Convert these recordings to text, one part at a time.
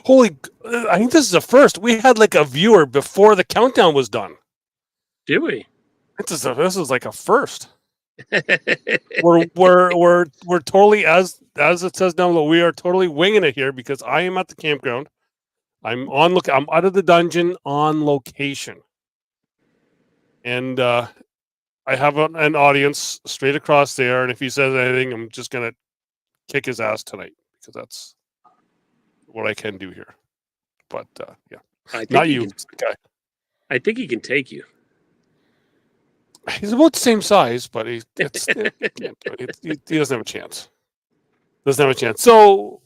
I think this is the first. We had like a viewer before the countdown was done. Did we? This is like a first. We're totally, as it says down below, we are totally winging it here because I am at the campground. I'm out of the dungeon on location, and I have an audience straight across there. And if he says anything, I'm just gonna kick his ass tonight because that's what I can do here. But yeah, not you, guy. I think he can take you. He's about the same size, but he doesn't have a chance. Doesn't have a chance. So,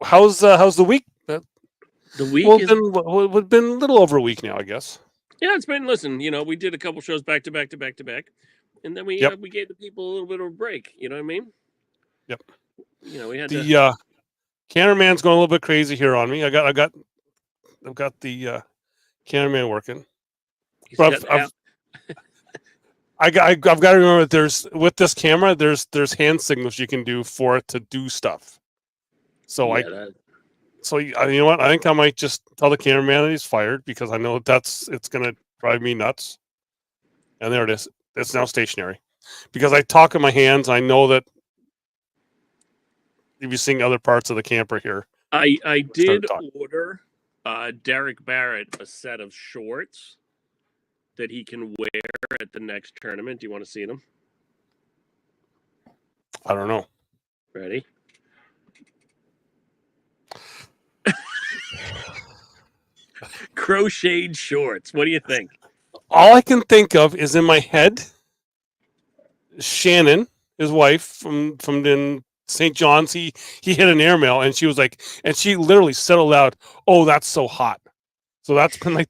how's the week? The week it's been a little over a week now, I guess. Yeah, it's been. Listen, we did a couple shows back to back to back to back, and then we gave the people a little bit of a break. You know what I mean? Yep. We had the cameraman's going a little bit crazy here on me. I've got the cameraman working. I've got to remember that with this camera, there's hand signals you can do for it to do stuff. So you know what? I think I might just tell the cameraman that he's fired because I know it's gonna drive me nuts. And there it is. It's now stationary because I talk in my hands. I know that if you're seeing other parts of the camper here, I did order Derek Barrett a set of shorts that he can wear at the next tournament. Do you want to see them? I don't know. Ready? Crocheted shorts. What do you think? All I can think of is in my head, Shannon, his wife from in St. John's, he hit an airmail and she was like, and she literally said aloud, "Oh, that's so hot." So that's been like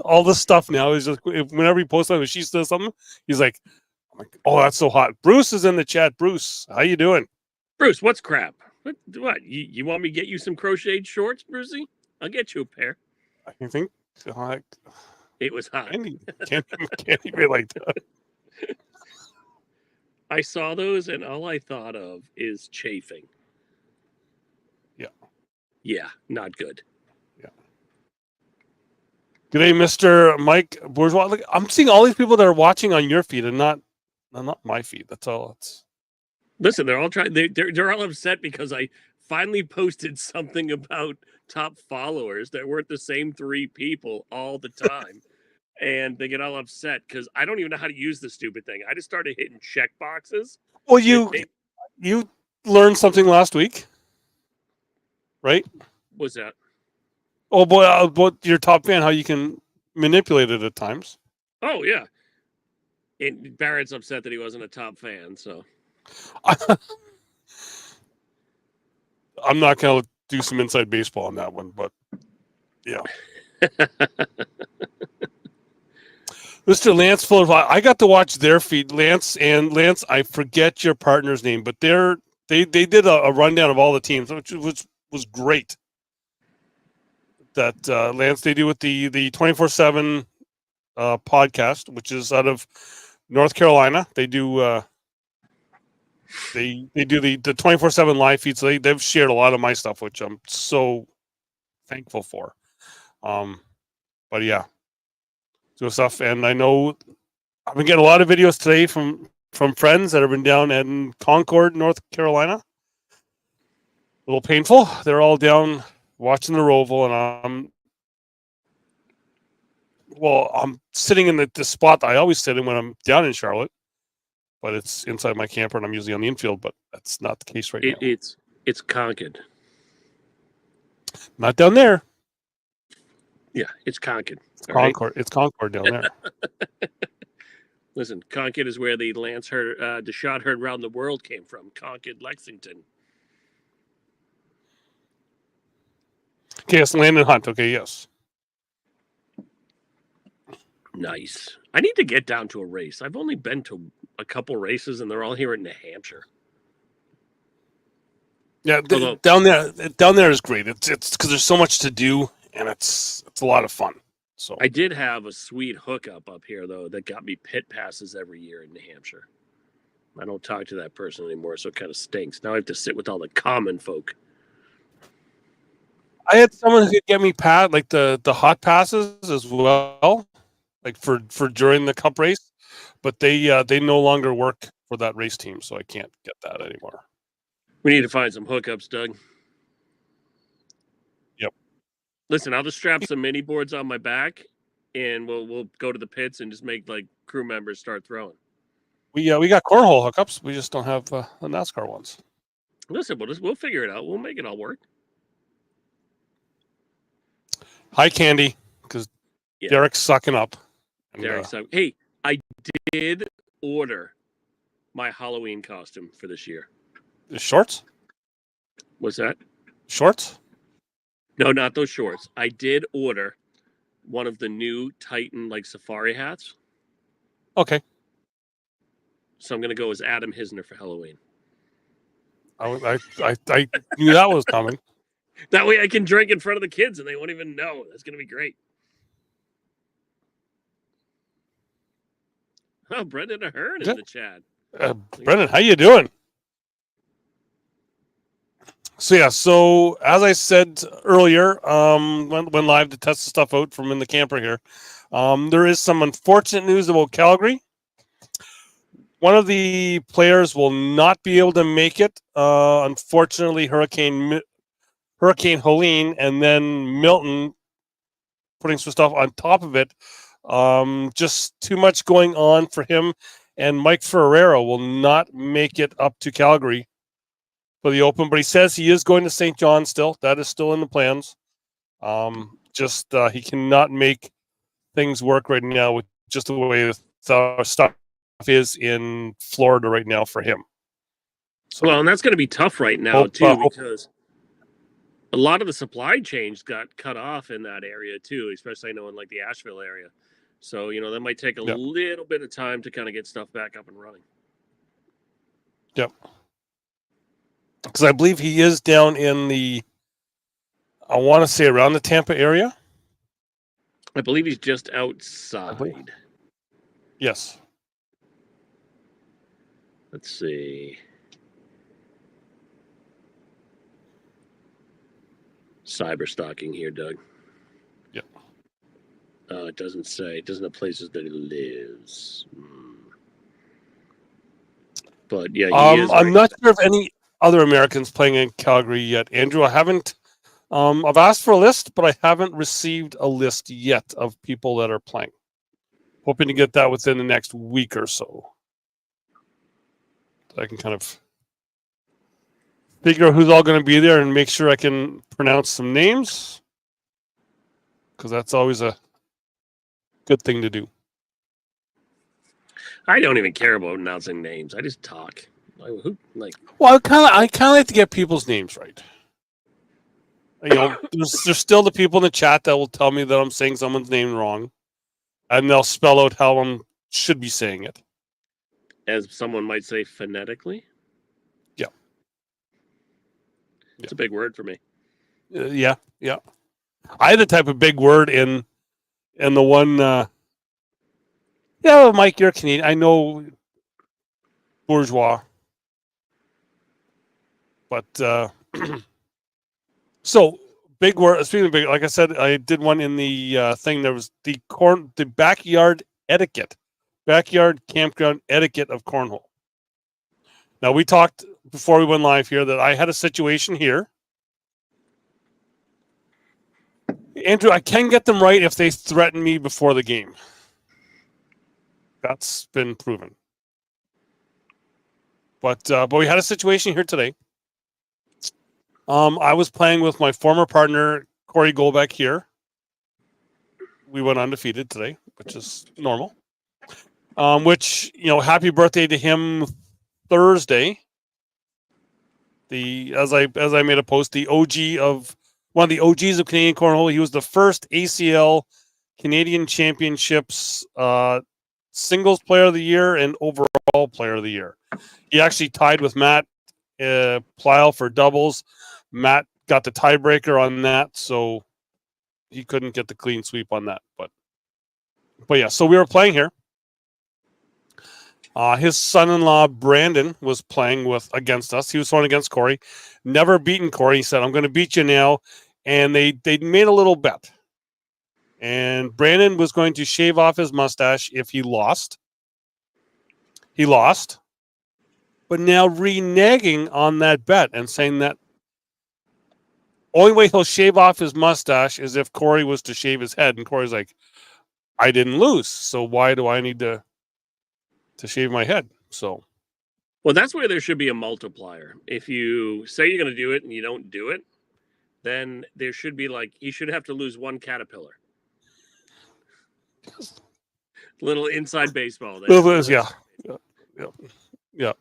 all the stuff now is just whenever he posts something, she says something, he's like, "Oh, that's so hot." Bruce is in the chat. Bruce, how you doing? Bruce, what's crap? What? You want me to get you some crocheted shorts, Brucey? I'll get you a pair. I think it was hot. Can't even like that. I saw those and all I thought of is chafing. Yeah. Yeah, not good. Yeah. Good day, Mr. Mike Bourgeois. Look, I'm seeing all these people that are watching on your feed and not my feed. That's all. Listen, they're all trying. They're all upset because I finally posted something about top followers that weren't the same 3 people all the time. And they get all upset because I don't even know how to use the stupid thing. I just started hitting check boxes. Well, you learned something last week, right? What's that? Oh boy, about your top fan, how you can manipulate it at times. Oh yeah. And Barrett's upset that he wasn't a top fan, so I'm not going to do some inside baseball on that one, but yeah. Mr. Lance Fuller, I got to watch their feed. Lance, I forget your partner's name, but they did a rundown of all the teams, which was great. That Lance, they do with the 24/7 podcast, which is out of North Carolina. They do they do the 24/7 live feed, so they've shared a lot of my stuff, which I'm so thankful for. But yeah. So stuff, and I know I've been getting a lot of videos today from friends that have been down in Concord, North Carolina. A little painful. They're all down watching the Roval, and I'm sitting in the spot that I always sit in when I'm down in Charlotte, but it's inside my camper, and I'm usually on the infield. But that's not the case right now. It's Concord. Not down there. Yeah, it's Concord. Concord. Right? It's Concord down there. Listen, Concord is where the shot heard around the world came from. Concord, Lexington. Okay, it's Landon Hunt. Okay, yes. Nice. I need to get down to a race. I've only been to a couple races, and they're all here in New Hampshire. Yeah, down there is great. It's because there's so much to do, and it's a lot of fun. So I did have a sweet hookup up here, though, that got me pit passes every year in New Hampshire. I don't talk to that person anymore, so it kind of stinks. Now I have to sit with all the common folk. I had someone who could get me like the hot passes as well, like for during the cup race, but they no longer work for that race team, so I can't get that anymore. We need to find some hookups, Doug. Yep. Listen, I'll just strap some mini boards on my back, and we'll go to the pits and just make like crew members start throwing. We got cornhole hookups. We just don't have the NASCAR ones. Listen, we'll figure it out. We'll make it all work. Hi, Candy, because Derek's sucking up. Derek's sucking. Hey, I did order my Halloween costume for this year. The shorts? What's that? Shorts? No, not those shorts. I did order one of the new Titan like safari hats. Okay. So I'm gonna go as Adam Hisner for Halloween. I knew that was coming. That way I can drink in front of the kids and they won't even know. That's gonna be great. Oh, Brendan Ahern in the chat. Brendan, how you doing? So as I said earlier, when live to test the stuff out from in the camper here, there is some unfortunate news about Calgary. One of the players will not be able to make it. Unfortunately, Hurricane Helene and then Milton putting some stuff on top of it. Just too much going on for him, and Mike Ferrero will not make it up to Calgary for the Open, but he says he is going to St. John still. That is still in the plans. He cannot make things work right now with just the way the stuff is in Florida right now for him. So, well, and that's going to be tough right now too, because a lot of the supply chains got cut off in that area too, especially I know in like the Asheville area. So, that might take a little bit of time to kind of get stuff back up and running. Yep. Because I believe he is down in I want to say around the Tampa area. I believe he's just outside. Yes. Let's see. Cyber stalking here, Doug. Yep. It doesn't say. It doesn't have places that he lives. But yeah, he is. I'm not sure if any other Americans playing in Calgary yet, Andrew. I haven't. I've asked for a list, but I haven't received a list yet of people that are playing. Hoping to get that within the next week or so. I can kind of figure out who's all going to be there and make sure I can pronounce some names, because that's always a good thing to do. I don't even care about announcing names. I just talk. Well, I kind of like to get people's names right. There's still the people in the chat that will tell me that I'm saying someone's name wrong, and they'll spell out how I should be saying it. As someone might say, phonetically? Yeah. It's a big word for me. Yeah. I had a type of big word in the one... Mike, you're Canadian. I know bourgeois. But, so, big word. Speaking of big, like I said, I did one in the thing. There was the backyard etiquette. Backyard campground etiquette of Cornhole. Now, we talked before we went live here that I had a situation here. Andrew, I can get them right if they threaten me before the game. That's been proven. But we had a situation here today. I was playing with my former partner, Corey Golbeck here. We went undefeated today, which is normal. Happy birthday to him Thursday. As I made a post, the OG of one of the OGs of Canadian Cornhole. He was the first ACL Canadian Championships singles player of the year and overall player of the year. He actually tied with Matt Plyle for doubles. Matt got the tiebreaker on that, so he couldn't get the clean sweep on that. But yeah, so we were playing here. His son-in-law Brandon was playing against us. He was throwing against Corey. Never beaten Corey. He said, "I'm going to beat you now." and they made a little bet. And Brandon was going to shave off his mustache if he lost. He lost, but now reneging on that bet and saying that only way he'll shave off his mustache is if Corey was to shave his head. And Corey's like, I didn't lose, so why do I need to shave my head? So, well, that's where there should be a multiplier. If you say you're going to do it and you don't do it, then there should be like, you should have to lose one caterpillar. Little inside baseball. Yeah.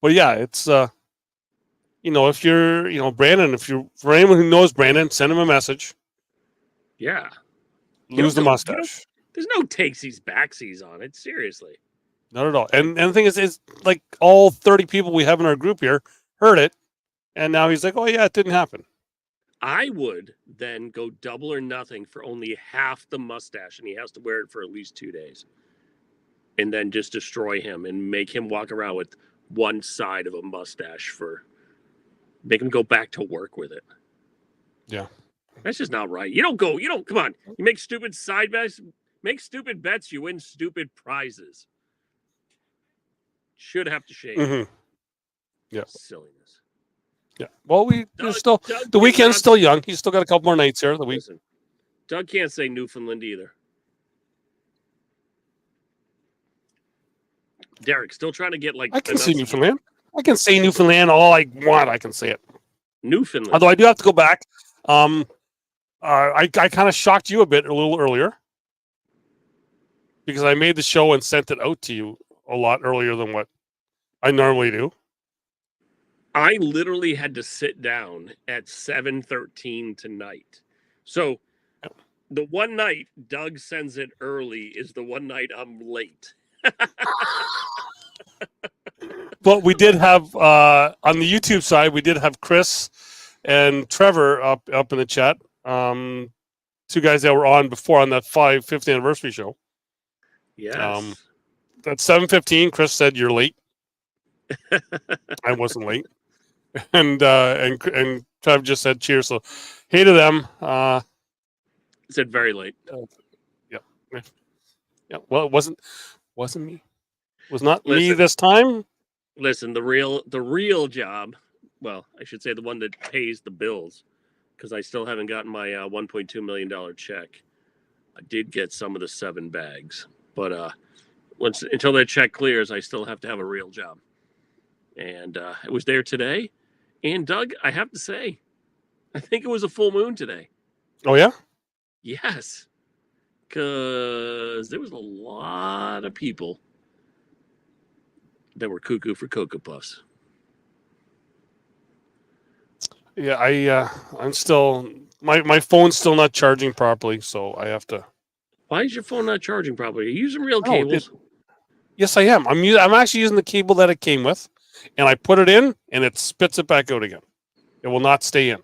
But yeah, it's if you're Brandon, for anyone who knows Brandon, send him a message. Yeah. Lose the mustache. There's no takesies backsies on it. Seriously. Not at all. And the thing is like all 30 people we have in our group here heard it, and now he's like, oh yeah, it didn't happen. I would then go double or nothing for only half the mustache, and he has to wear it for at least 2 days. And then just destroy him and make him walk around with one side of a mustache make him go back to work with it. Yeah. That's just not right. Come on. You make stupid side bets, make stupid bets, you win stupid prizes. Should have to shave. Mm-hmm. Yeah. Silliness. Yeah. Well, the weekend's still young. He's still got a couple more nights here. Listen, Doug can't say Newfoundland either. Derek, still trying to get like. I can say Newfoundland. I can say Newfoundland all I want. I can say it. Newfoundland. Although I do have to go back. I kind of shocked you a little earlier, because I made the show and sent it out to you a lot earlier than what I normally do. I literally had to sit down at 7:13 tonight. So the one night Doug sends it early is the one night I'm late. But we did have on the YouTube side, we did have Chris and Trevor up in the chat. Two guys that were on before on that 50th anniversary show. Yes. At 7:15, Chris said you're late. I wasn't late. And Trev just said cheers. So hey to them. Said very late. Yeah. Well, it wasn't me. It was not me this time. Listen, the real job. Well, I should say the one that pays the bills, because I still haven't gotten my $1.2 million check. I did get some of the 7 bags, but until that check clears, I still have to have a real job. And it was there today. And Doug, I have to say, I think it was a full moon today. Oh yeah? Yes. Because there was a lot of people that were cuckoo for Cocoa Puffs. Yeah, I'm still my phone's still not charging properly, so I have to. Why is your phone not charging properly? Are you using real cables? Yes, I am. I'm actually using the cable that it came with, and I put it in, and it spits it back out again. It will not stay in.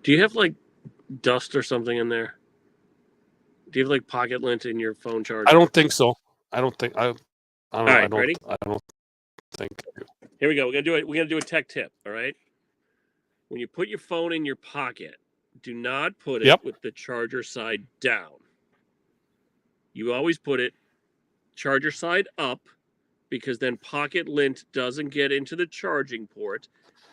Do you have like dust or something in there? Do you have like pocket lint in your phone charger? I don't think so. I don't think. I don't all know. Right, ready? I don't think. Here we go. We're gonna do a tech tip. All right. When you put your phone in your pocket, do not put it with the charger side down. You always put it charger side up, because then pocket lint doesn't get into the charging port,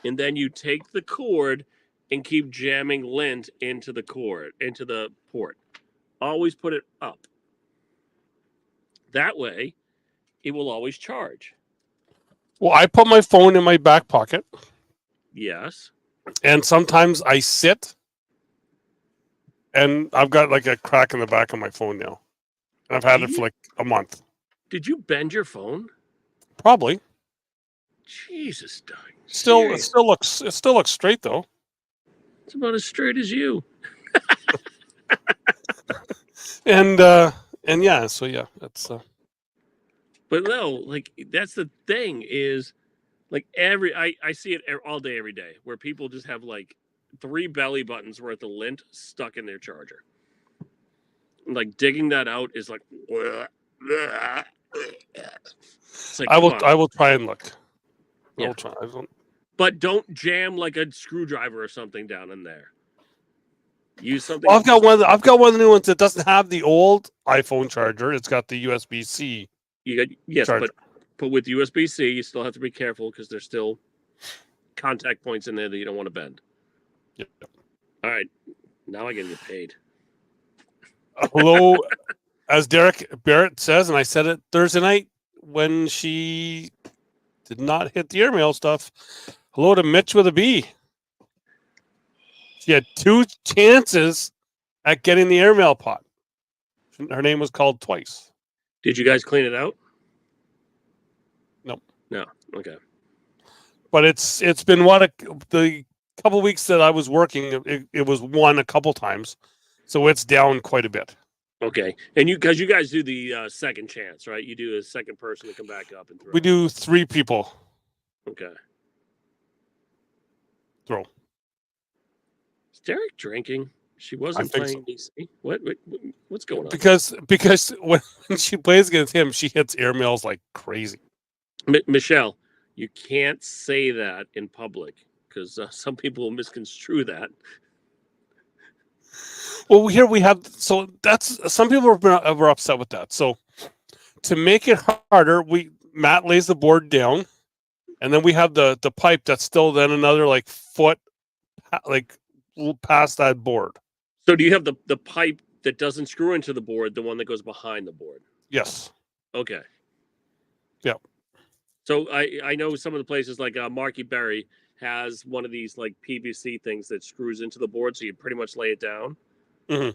and then you take the cord and keep jamming lint into the port. Always put it up. That way, it will always charge. Well, I put my phone in my back pocket. Yes. And sometimes I sit, and I've got like a crack in the back of my phone now. And I've had it for like a month. Did you bend your phone? Probably. Jesus, Doug. It still looks straight though. It's about as straight as you. And yeah, so yeah, that's. But no, like that's the thing is, like I see it all day, every day, where people just have like 3 belly buttons worth of lint stuck in their charger. And like digging that out is like. I will try and look. Yeah. I will try. But don't jam like a screwdriver or something down in there. Use something. Well, I've got one of the new ones that doesn't have the old iPhone charger. It's got the USB-C. Yes, charger. but with USB-C, you still have to be careful because there's still contact points in there that you don't want to bend. Yep. All right, now I get paid. Hello, as Derek Barrett says, and I said it Thursday night when she did not hit the airmail stuff. Hello to Mitch with a B. She had 2 chances at getting the airmail pot. Her name was called twice. Did you guys clean it out? Nope. No. Okay. But it's been the couple weeks that I was working. It was won a couple times, so it's down quite a bit. Okay, and because you guys do the second chance, right? You do a second person to come back up and throw. We do 3 people. Okay. Throw. Is Derek drinking? She wasn't playing DC. What's going on? Because when she plays against him, she hits airmails like crazy. Michelle, you can't say that in public because some people will misconstrue that. Well, here we have, so that's, some people were upset with that. So to make it harder, Matt lays the board down, and then we have the pipe that's still then another like foot, like past that board. So do you have the pipe that doesn't screw into the board, the one that goes behind the board? Yes. Okay. Yeah. So I know some of the places like Marky Berry has one of these like PVC things that screws into the board, so you pretty much lay it down. Mm-hmm.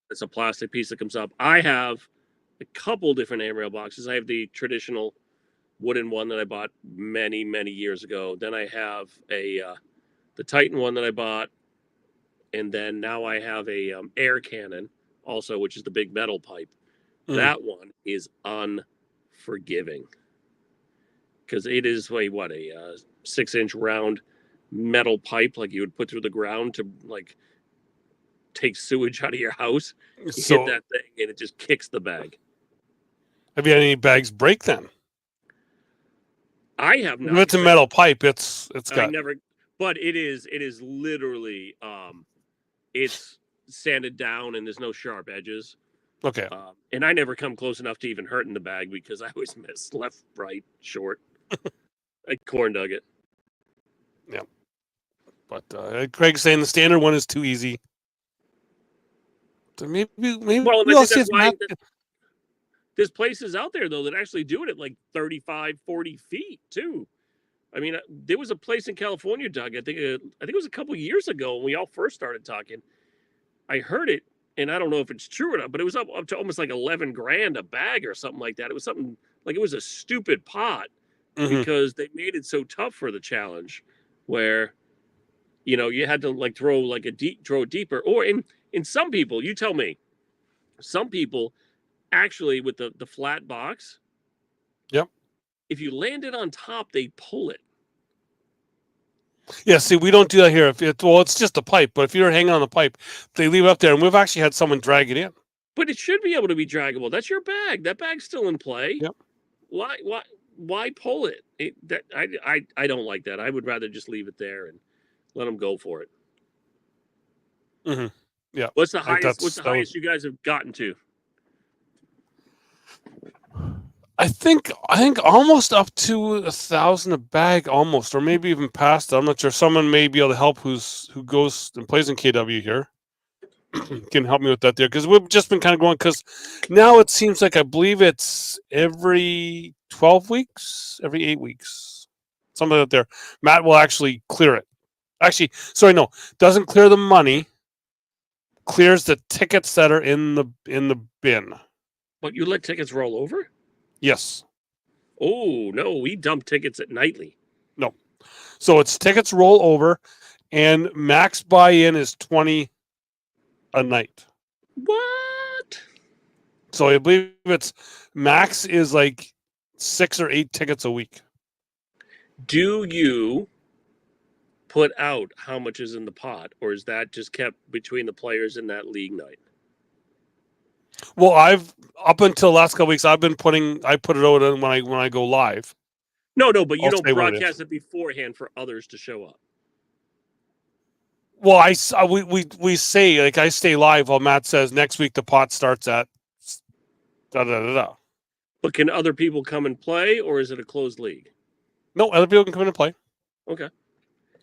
It's a plastic piece that comes up. I have a couple different airmail boxes. I have the traditional wooden one that I bought many, many years ago. Then I have the Titan one that I bought, and then now I have a air cannon also, which is the big metal pipe. Mm. That one is unforgiving because it is a 6-inch round metal pipe like you would put through the ground to like take sewage out of your house. You hit that thing and it just kicks the bag. Have you had any bags break then? I have not. If it's a metal pipe, it's got. I never, but it is literally it's sanded down and there's no sharp edges. Okay. And I never come close enough to even hurting the bag because I always miss left, right, short. Like corn nugget. Yeah. But Craig's saying the standard one is too easy. So maybe we'll see if there's places out there though that actually do it at like 35, 40 feet too. I mean, there was a place in California, Doug. I think it was a couple years ago when we all first started talking. I heard it, and I don't know if it's true or not, but it was up to almost like $11,000 a bag or something like that. It was something like it was a stupid pot because they made it so tough for the challenge, where you had to like throw deeper, or in some people, you tell me, some people actually with the flat box. Yep. If you land it on top, they pull it. Yeah, see, we don't do that here. It's just a pipe, but if you're hanging on the pipe, they leave it up there, and we've actually had someone drag it in. But it should be able to be draggable. That's your bag. That bag's still in play. Yep. Why pull it? I don't like that. I would rather just leave it there and let them go for it. Mm-hmm. Yeah. What's the highest you guys have gotten to? I think almost up to 1,000 a bag, almost, or maybe even past. I'm not sure. Someone may be able to help who goes and plays in KW here can help me with that there, because we've just been kind of going, because now it seems like I believe it's every 12 weeks, every 8 weeks, something like that there. Matt will actually clear it. Actually, sorry, no, doesn't clear the money, clears the tickets that are in the bin. But you let tickets roll over? Yes. Oh, no, we dump tickets at nightly. No. So it's tickets roll over, and max buy-in is 20 a night. What? So I believe it's max is like 6 or 8 tickets a week. Do you put out how much is in the pot, or is that just kept between the players in that league night? Well, up until the last couple weeks, I put it out when I go live. No, but you don't broadcast it beforehand for others to show up. Well, we say, like, I stay live while Matt says next week the pot starts at da da da da. But can other people come and play, or is it a closed league? No, other people can come in and play, Okay.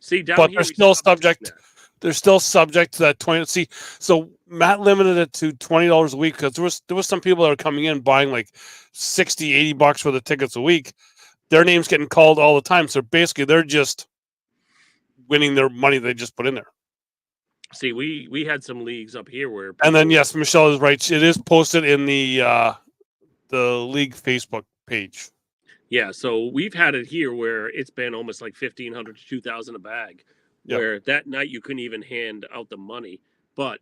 See, down but here they're we still stopped doing subject. that. They're still subject to that 20. See, so Matt limited it to $20 a week because there was some people that are coming in buying like $60, $80 for the tickets a week. Their names getting called all the time, so basically they're just winning their money they just put in there. See, we had some leagues up here where And then people- yes, Michelle is right. It is posted in the league Facebook page. yeah, so we've had it here where it's been almost like 1,500 to 2,000 a bag, Yep. where that night you couldn't even hand out the money, but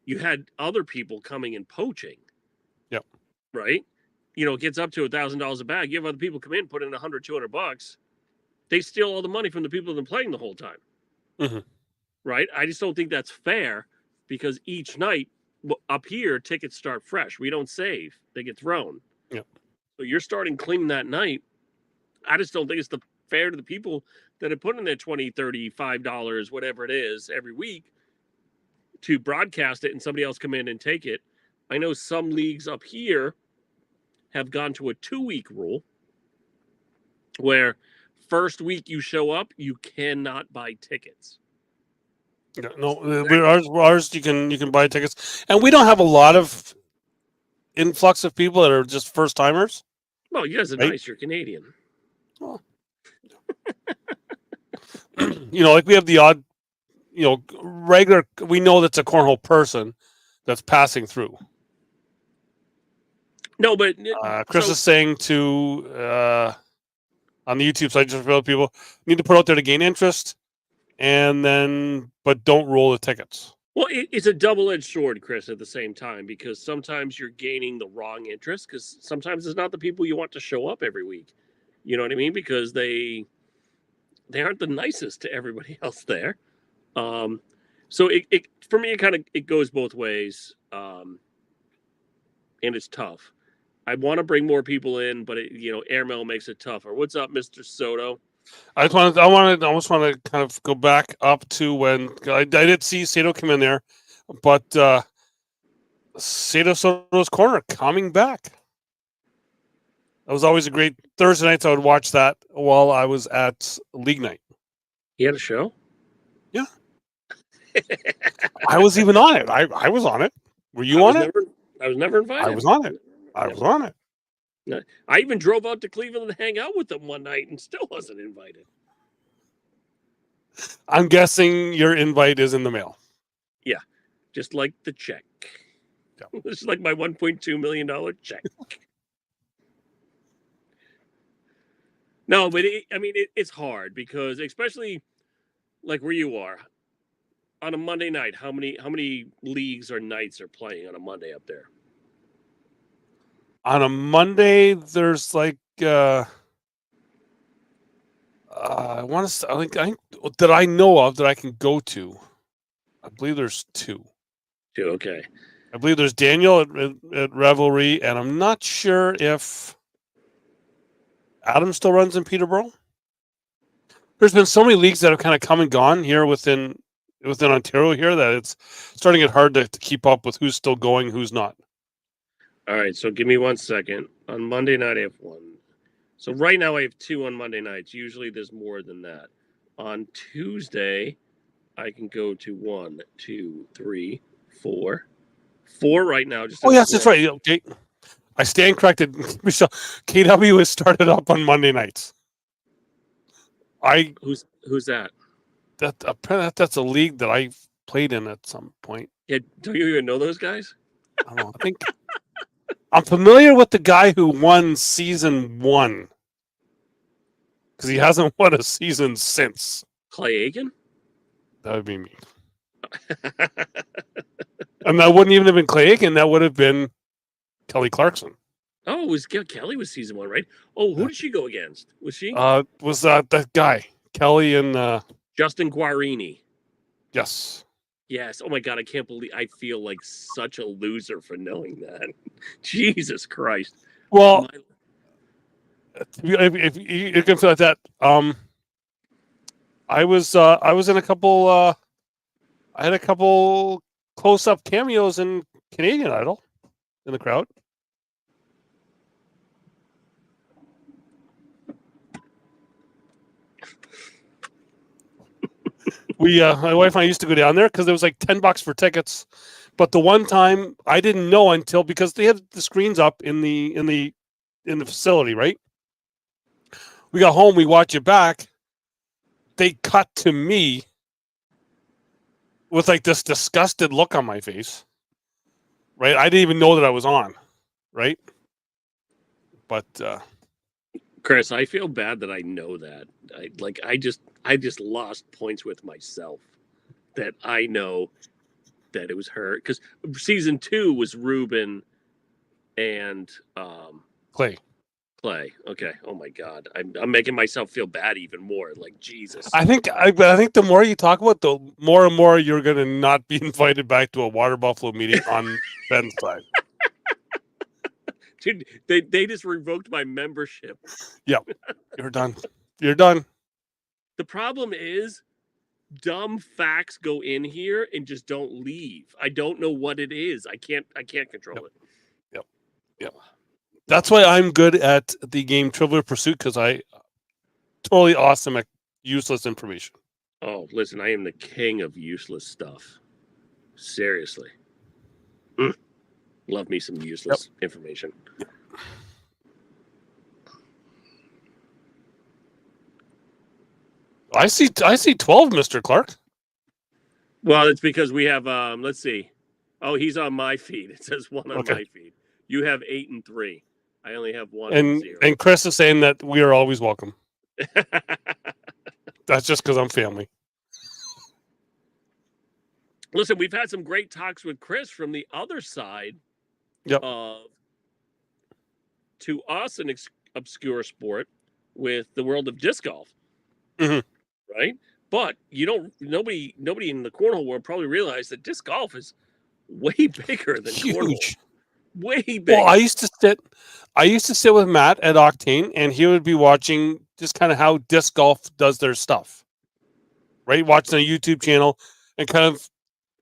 you had other people coming and poaching. Yep. Right? You know, it gets up to $1,000 a bag. You have other people come in, put in 100, $200. They steal all the money from the people that have been playing the whole time. Mhm. Right? I just don't think that's fair because each night up here, tickets start fresh. We don't save, they get thrown. Yep. So you're starting clean that night. I just don't think it's fair to the people that have put in their $20, $30, $5, whatever it is, every week to broadcast it and somebody else come in and take it. I know some leagues up here have gone to a 2-week rule where first week you show up, you cannot buy tickets. Yeah, no, ours you can buy tickets, and we don't have a lot of influx of people that are just first timers. Well, you guys are Right? nice. You're Canadian. Well, like we have the odd, regular. We know that's a cornhole person that's passing through. No, but Chris is saying to on the YouTube site, just for people need to put out there to gain interest, but don't roll the tickets. Well, it's a double-edged sword, Chris, at the same time, because sometimes you're gaining the wrong interest because sometimes it's not the people you want to show up every week. You know what I mean? Because they aren't the nicest to everybody else there. So it for me, it goes both ways, and it's tough. I want to bring more people in, but airmail makes it tougher. What's up, Mr. Soto? I almost want to kind of go back up to when I did see Sato come in there, but Sato Soto's Corner coming back. That was always a great Thursday nights. I would watch that while I was at league night. He had a show? Yeah. I was even on it. I was on it. Were you on it? I was never invited. I was on it. I was on it. I even drove out to Cleveland to hang out with them one night and still wasn't invited. I'm guessing your invite is in the mail. Yeah, just like the check. Yeah. This is like my $1.2 million check. No, but it's hard because especially like where you are on a Monday night. How many leagues or nights are playing on a Monday up there? On a Monday, there's like I want to. I think that I know of that I can go to. I believe there's two. Okay. I believe there's Daniel at Revelry, and I'm not sure if Adam still runs in Peterborough. There's been so many leagues that have kind of come and gone here within Ontario here that it's starting to get hard to keep up with who's still going, who's not. All right, so give me 1 second. On Monday night, I have one. So right now, I have two on Monday nights. Usually, there's more than that. On Tuesday, I can go to 1, 2, 3, 4. 4 right now. Just yes, that's right. Okay. I stand corrected, Michelle. KW has started up on Monday nights. Who's that? That's a league that I played in at some point. Yeah, don't you even know those guys? I don't know. I think I'm familiar with the guy who won season 1 because he hasn't won a season since. Clay Aiken? That would be me. And that wouldn't even have been Clay Aiken. That would have been Kelly Clarkson. Oh, Kelly was season 1, right? Oh, who did she go against? Was she? Was that guy Kelly and Justin Guarini? Yes. Yes. Oh my God, I can't believe I feel like such a loser for knowing that. Jesus Christ. Well, if you can feel like that, I was in a couple I had a couple close-up cameos in Canadian Idol in the crowd. My wife and I used to go down there because it was like $10 for tickets. But the one time I didn't know until because they had the screens up in the facility, right? We got home, we watch it back. They cut to me with like this disgusted look on my face. Right? I didn't even know that I was on, right? But Chris, I feel bad that I know that. I just lost points with myself that I know that it was her because season 2 was Ruben and Clay. Okay. Oh my God, I'm making myself feel bad even more. Like Jesus. I think the more you talk about, the more and more you're going to not be invited back to a Water Buffalo meeting on Ben's side. Dude, they just revoked my membership. Yep, you're done. You're done. The problem is, dumb facts go in here and just don't leave. I don't know what it is. I can't control it. Yep. That's why I'm good at the game Trivial Pursuit because I totally awesome at useless information. Oh, listen, I am the king of useless stuff. Seriously. Love me some useless information. I see 12, Mr. Clark. Well, it's because we have let's see. Oh, he's on my feed. It says 1 on my feed. You have 8 and 3. I only have 1 and 0. And Chris is saying that we are always welcome. That's just because I'm family. Listen, we've had some great talks with Chris from the other side of, to us, an obscure sport with the world of disc golf. Mm-hmm. Right? But nobody in the cornhole world probably realized that disc golf is way bigger than cornhole. Way bigger. Well, I used to sit with Matt at Octane, and he would be watching just kind of how disc golf does their stuff, right? Watching a YouTube channel and kind of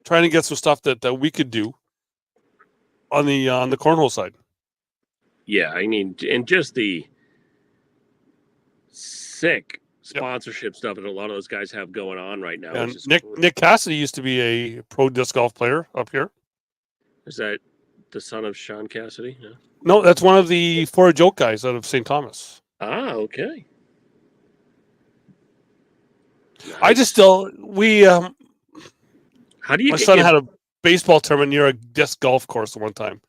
trying to get some stuff that we could do on the cornhole side. Yeah, I mean, and just the sick sponsorship stuff that a lot of those guys have going on right now. And Nick Cassidy used to be a pro disc golf player up here. Is that the son of Sean Cassidy? Yeah. No, that's one of the For a Joke guys out of St. Thomas. Ah, okay. Nice. I just still how do you? My son had a baseball tournament near a disc golf course one time.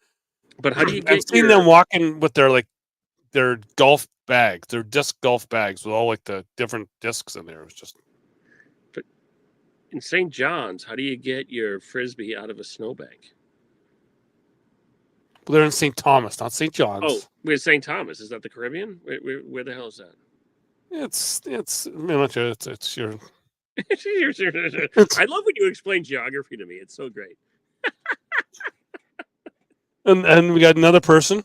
But how do you get? I've seen them walking with their golf bags, their disc golf bags with all like the different discs in there. It was just. But in St. John's, how do you get your frisbee out of a snowbank? Well, they're in St. Thomas, not St. John's. Oh, we're St. Thomas. Is that the Caribbean? Where the hell is that? It's your. I love when you explain geography to me. It's so great. and we got another person.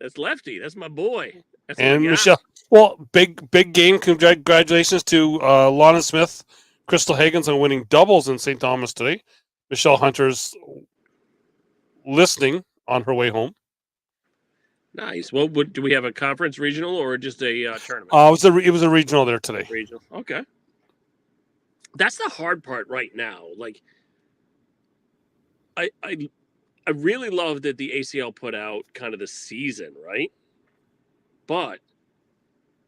That's Lefty. That's my boy. That's and Michelle. Well, big game. Congratulations to Lana Smith, Crystal Higgins on winning doubles in St. Thomas today. Michelle Hunter's listening on her way home. Nice. Well, do we have a conference regional or just a tournament? It was a regional there today. Regional. Okay. That's the hard part right now. Like, I really love that the ACL put out kind of the season, right? But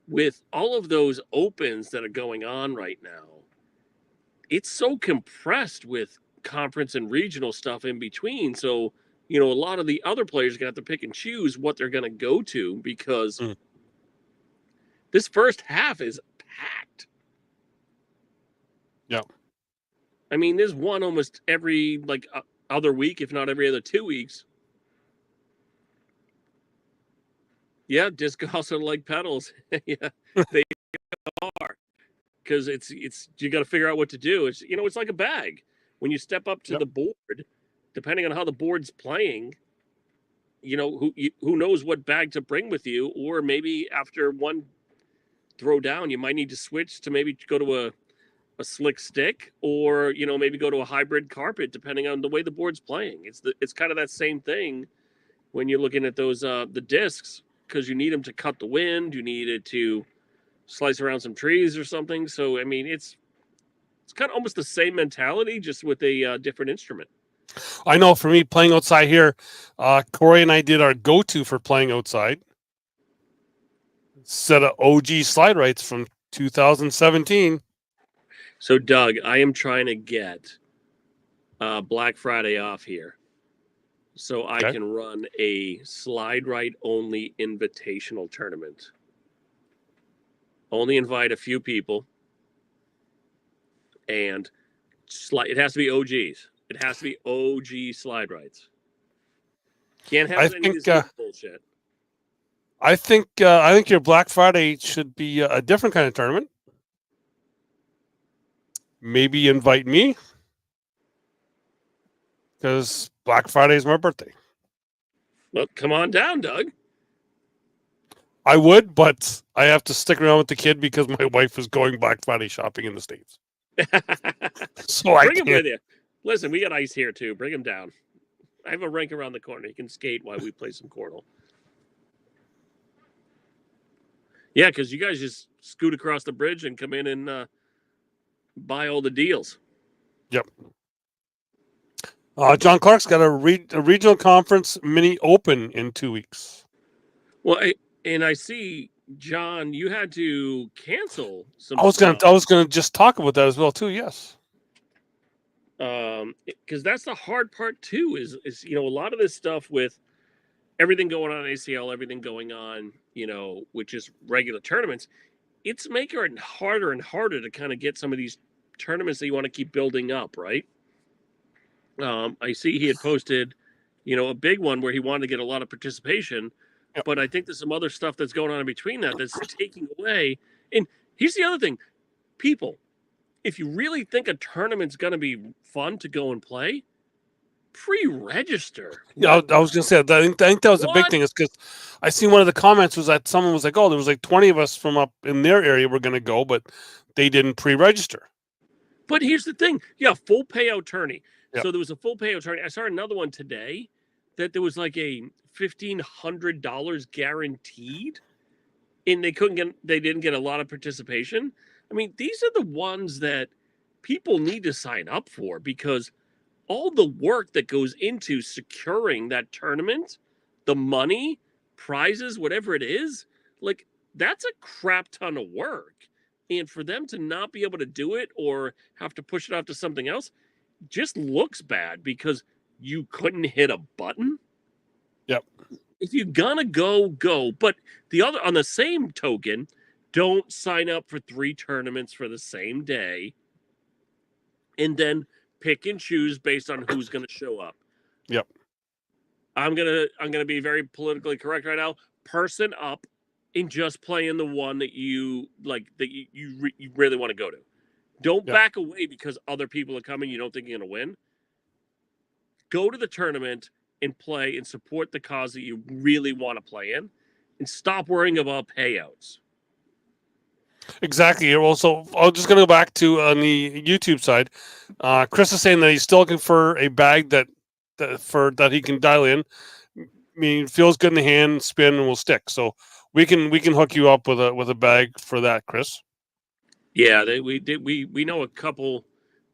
with all of those opens that are going on right now, it's so compressed with conference and regional stuff in between. So, a lot of the other players are going to have to pick and choose what they're going to go to because this first half is packed. Yeah. I mean, there's one almost every other week, if not every other 2 weeks. Yeah, disc golf's like pedals. Yeah, they are. Because it's you got to figure out what to do. It's it's like a bag. When you step up to the board, depending on how the board's playing, who knows what bag to bring with you, or maybe after one throw down, you might need to switch to maybe go to a slick stick, or maybe go to a hybrid carpet depending on the way the board's playing. It's kind of that same thing when you're looking at those the discs, because you need them to cut the wind, you need it to slice around some trees or something. So I mean, it's kind of almost the same mentality, just with a different instrument. I know for me playing outside here, Corey and I did our go-to for playing outside. Set of OG slide rights from 2017. So Doug, I am trying to get Black Friday off here, so I Okay. can run a slide right only invitational tournament. Only invite a few people, and it has to be OGs. It has to be OG slide rights. Can't have I any of think this bullshit. I think your Black Friday should be a different kind of tournament. Maybe invite me, because Black Friday is my birthday. Well, come on down, Doug. I would, but I have to stick around with the kid because my wife is going Black Friday shopping in the States. So I Bring him can't. with you. Listen, we got ice here too. Bring him down. I have a rink around the corner. He can skate while we play some cornhole. Yeah, because you guys just scoot across the bridge and come in and buy all the deals. Yep. John Clark's got a regional conference mini open in 2 weeks. Well, I see, John, you had to cancel some. I was gonna just talk about that as well too. Yes. Because that's the hard part too. Is a lot of this stuff with everything going on in ACL, everything going on, with just regular tournaments. It's making it harder and harder to kind of get some of these tournaments that you want to keep building up, right? I see he had posted, a big one where he wanted to get a lot of participation, Yep. but I think there's some other stuff that's going on in between that's taking away. And here's the other thing, people, if you really think a tournament's going to be fun to go and play, pre-register. Yeah, I was gonna say. I think that was the big What? thing, is because I seen one of the comments was that someone was like, "Oh, there was like 20 of us from up in their area were gonna go, but they didn't pre-register." But here's the thing. Yeah, full payout tourney. Yep. So there was a full payout tourney. I saw another one today that there was like a $1,500 guaranteed, and they didn't get a lot of participation. I mean, these are the ones that people need to sign up for, because all the work that goes into securing that tournament, the money, prizes, whatever it is, like, that's a crap ton of work. And for them to not be able to do it or have to push it off to something else just looks bad, because you couldn't hit a button. Yep. If you're gonna go. But on the same token, don't sign up for 3 tournaments for the same day and then pick and choose based on who's going to show up. Yep. I'm gonna be very politically correct right now. Person up and just play in the one that you like, that you really want to go to. Don't back away because other people are coming. You don't think you're gonna win. Go to the tournament and play and support the cause that you really want to play in, and stop worrying about payouts. Exactly. Also, I'm just gonna go back to on the YouTube side. Chris is saying that he's still looking for a bag that he can dial in. I mean, feels good in the hand, spin, and will stick. So we can hook you up with a bag for that, Chris. Yeah, we know a couple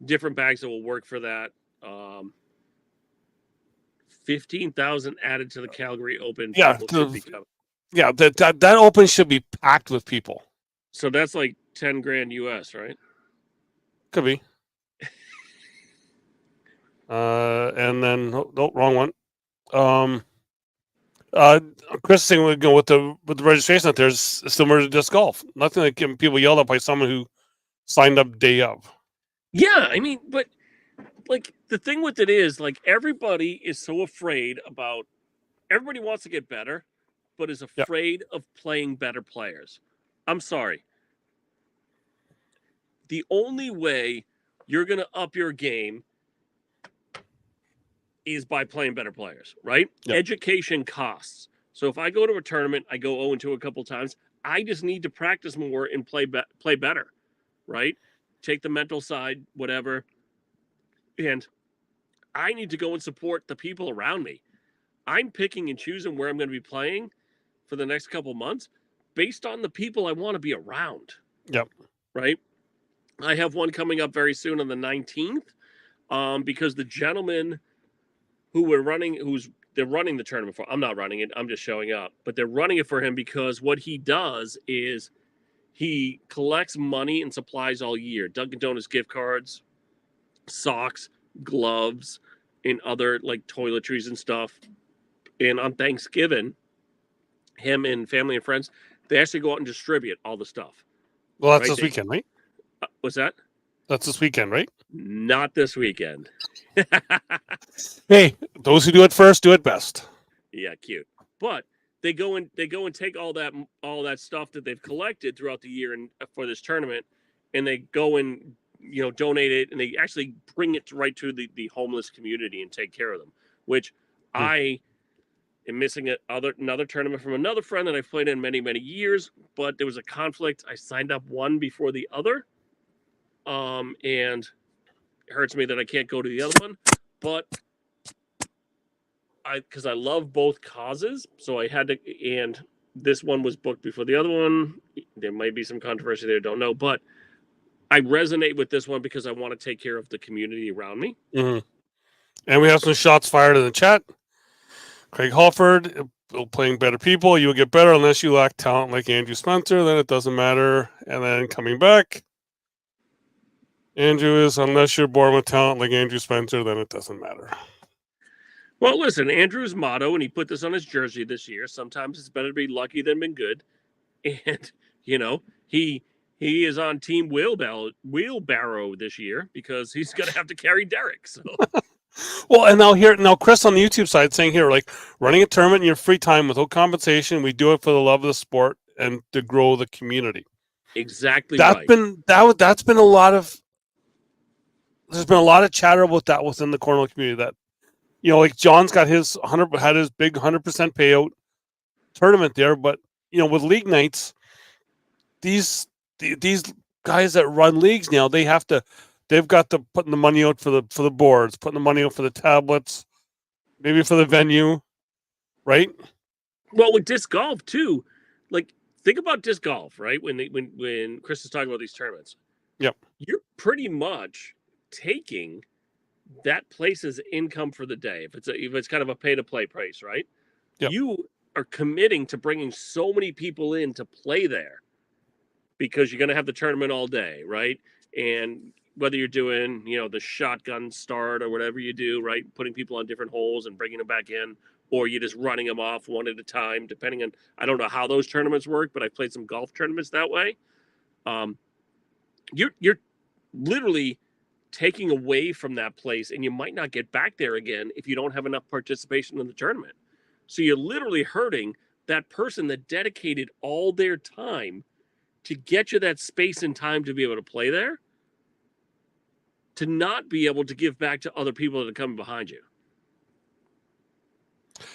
different bags that will work for that. 15,000 added to the Calgary Open. Yeah, Yeah, that open should be packed with people. So that's like 10 grand US, right? Could be. And then no, wrong one. Chris is saying with the registration out there is similar to disc golf. Nothing like getting people yelled at by someone who signed up day of. Yeah, I mean, but like the thing with it is, like, everybody is so afraid about. Everybody wants to get better, but is afraid of playing better players. I'm sorry. The only way you're going to up your game is by playing better players, right? Yep. Education costs. So if I go to a tournament, I go 0-2 a couple times, I just need to practice more and play better, right? take the mental side, whatever. And I need to go and support the people around me. I'm picking and choosing where I'm going to be playing for the next couple months based on the people I want to be around. Yep. Right. I have one coming up very soon on the 19th, because the gentleman who they're running the tournament for. I'm not running it. I'm just showing up, but they're running it for him because what he does is he collects money and supplies all year. Dunkin' Donuts gift cards, socks, gloves, and other like toiletries and stuff. And on Thanksgiving, him and family and friends, they actually go out and distribute all the stuff. Well, that's Right? this weekend, right? What's that? That's this weekend, right? Not this weekend. Hey, those who do it first do it best. Yeah, cute. But they go and take all that stuff that they've collected throughout the year and for this tournament, and they go and donate it, and they actually bring it right to the homeless community and take care of them. Which I am missing another tournament from another friend that I've played in many years, but there was a conflict. I signed up one before the other, and it hurts me that I can't go to the other one, but because I love both causes, so I had to, and this one was booked before the other one. There might be some controversy there, don't know, but I resonate with this one because I want to take care of the community around me. Mm-hmm. And we have some shots fired in the chat. Craig Halford, playing better people, you will get better unless you lack talent like Andrew Spencer, then it doesn't matter. And then coming back, Andrew is, unless you're born with talent like Andrew Spencer, then it doesn't matter. Well, listen, Andrew's motto, and he put this on his jersey this year, sometimes it's better to be lucky than been good. And, he is on Team Wheelbarrow this year because he's going to have to carry Derek. So, well, and now Chris on the YouTube side saying here, like, running a tournament in your free time without compensation, we do it for the love of the sport and to grow the community. Exactly That's right. That's been a lot of. There's been a lot of chatter about that within the Cornhole community. That like John's got his had his big 100% payout tournament there, but with league nights, these guys that run leagues now, they've got to putting the money out for the boards, putting the money out for the tablets, maybe for the venue, right? Well, with disc golf too, like think about disc golf, right? When Chris is talking about these tournaments, Yep. You're pretty much taking that place's income for the day. If it's kind of a pay to play price, right? Yep. You are committing to bringing so many people in to play there because you're going to have the tournament all day, right? And whether you're doing, the shotgun start or whatever you do, right? Putting people on different holes and bringing them back in, or you're just running them off one at a time, depending on, I don't know how those tournaments work, but I've played some golf tournaments that way. You're literally taking away from that place, and you might not get back there again if you don't have enough participation in the tournament. So you're literally hurting that person that dedicated all their time to get you that space and time to be able to play there, to not be able to give back to other people that are coming behind you.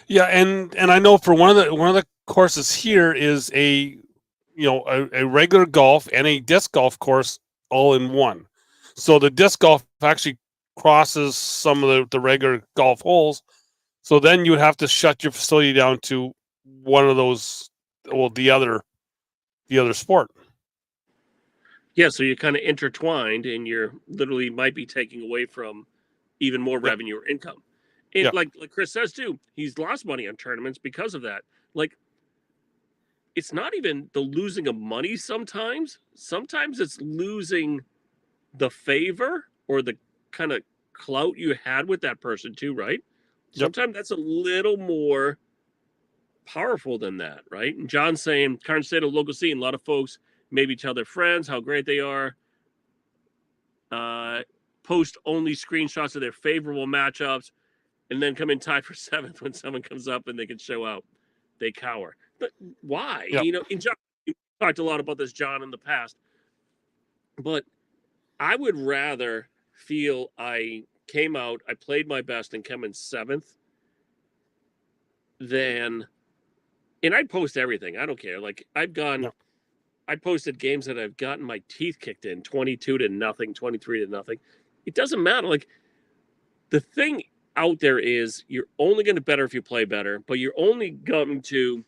Yeah, and I know for one of the courses here is a regular golf and a disc golf course all in one. So the disc golf actually crosses some of the regular golf holes. So then you would have to shut your facility down to one of those, the other sport. Yeah, so you're kind of intertwined, and you're literally might be taking away from even more revenue or income. And like Chris says too, he's lost money on tournaments because of that. Like, it's not even the losing of money sometimes. Sometimes it's losing the favor or the kind of clout you had with that person too, right? Sometimes that's a little more powerful than that, right? And John's saying current state of local scene, a lot of folks maybe tell their friends how great they are, post only screenshots of their favorable matchups, and then come in tied for seventh when someone comes up and they can show out. They cower. But why? In John, we talked a lot about this, John, in the past, but I would rather feel I came out, I played my best, and come in seventh than, and I'd post everything. I don't care. Like I've I posted games that I've gotten my teeth kicked in, 22-0, 23-0. It doesn't matter. Like, the thing out there is you're only going to better if you play better, but you're only going to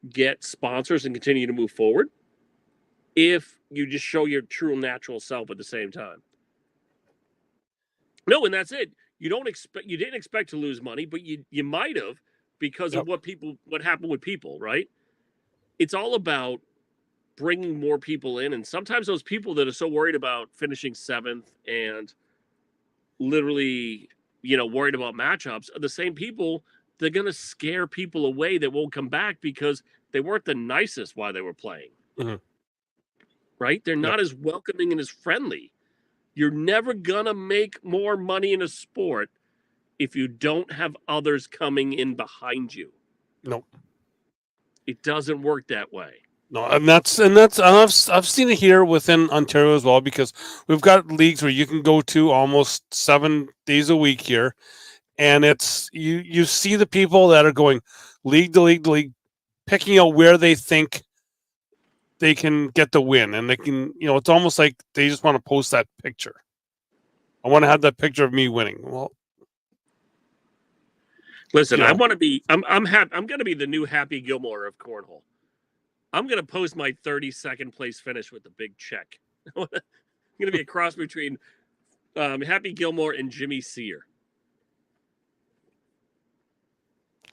get sponsors and continue to move forward if you just show your true natural self at the same time. No, and that's it. You didn't expect to lose money, but you might have because of what happened with people, right? It's all about bringing more people in, and sometimes those people that are so worried about finishing 7th and literally, worried about matchups are the same people that are going to scare people away that won't come back because they weren't the nicest while they were playing. Mm-hmm. Right? They're not as welcoming and as friendly. You're never going to make more money in a sport if you don't have others coming in behind you. No. It doesn't work that way. No, and I've seen it here within Ontario as well, because we've got leagues where you can go to almost 7 days a week here, and it's you see the people that are going league to league to league, picking out where they think they can get the win, and they can, it's almost like they just want to post that picture. I want to have that picture of me winning. Well, listen, I want to be. I'm happy. I'm going to be the new Happy Gilmore of Cornhole. I'm going to post my 32nd place finish with the big check. I'm going to be a cross between Happy Gilmore and Jimmy Sear.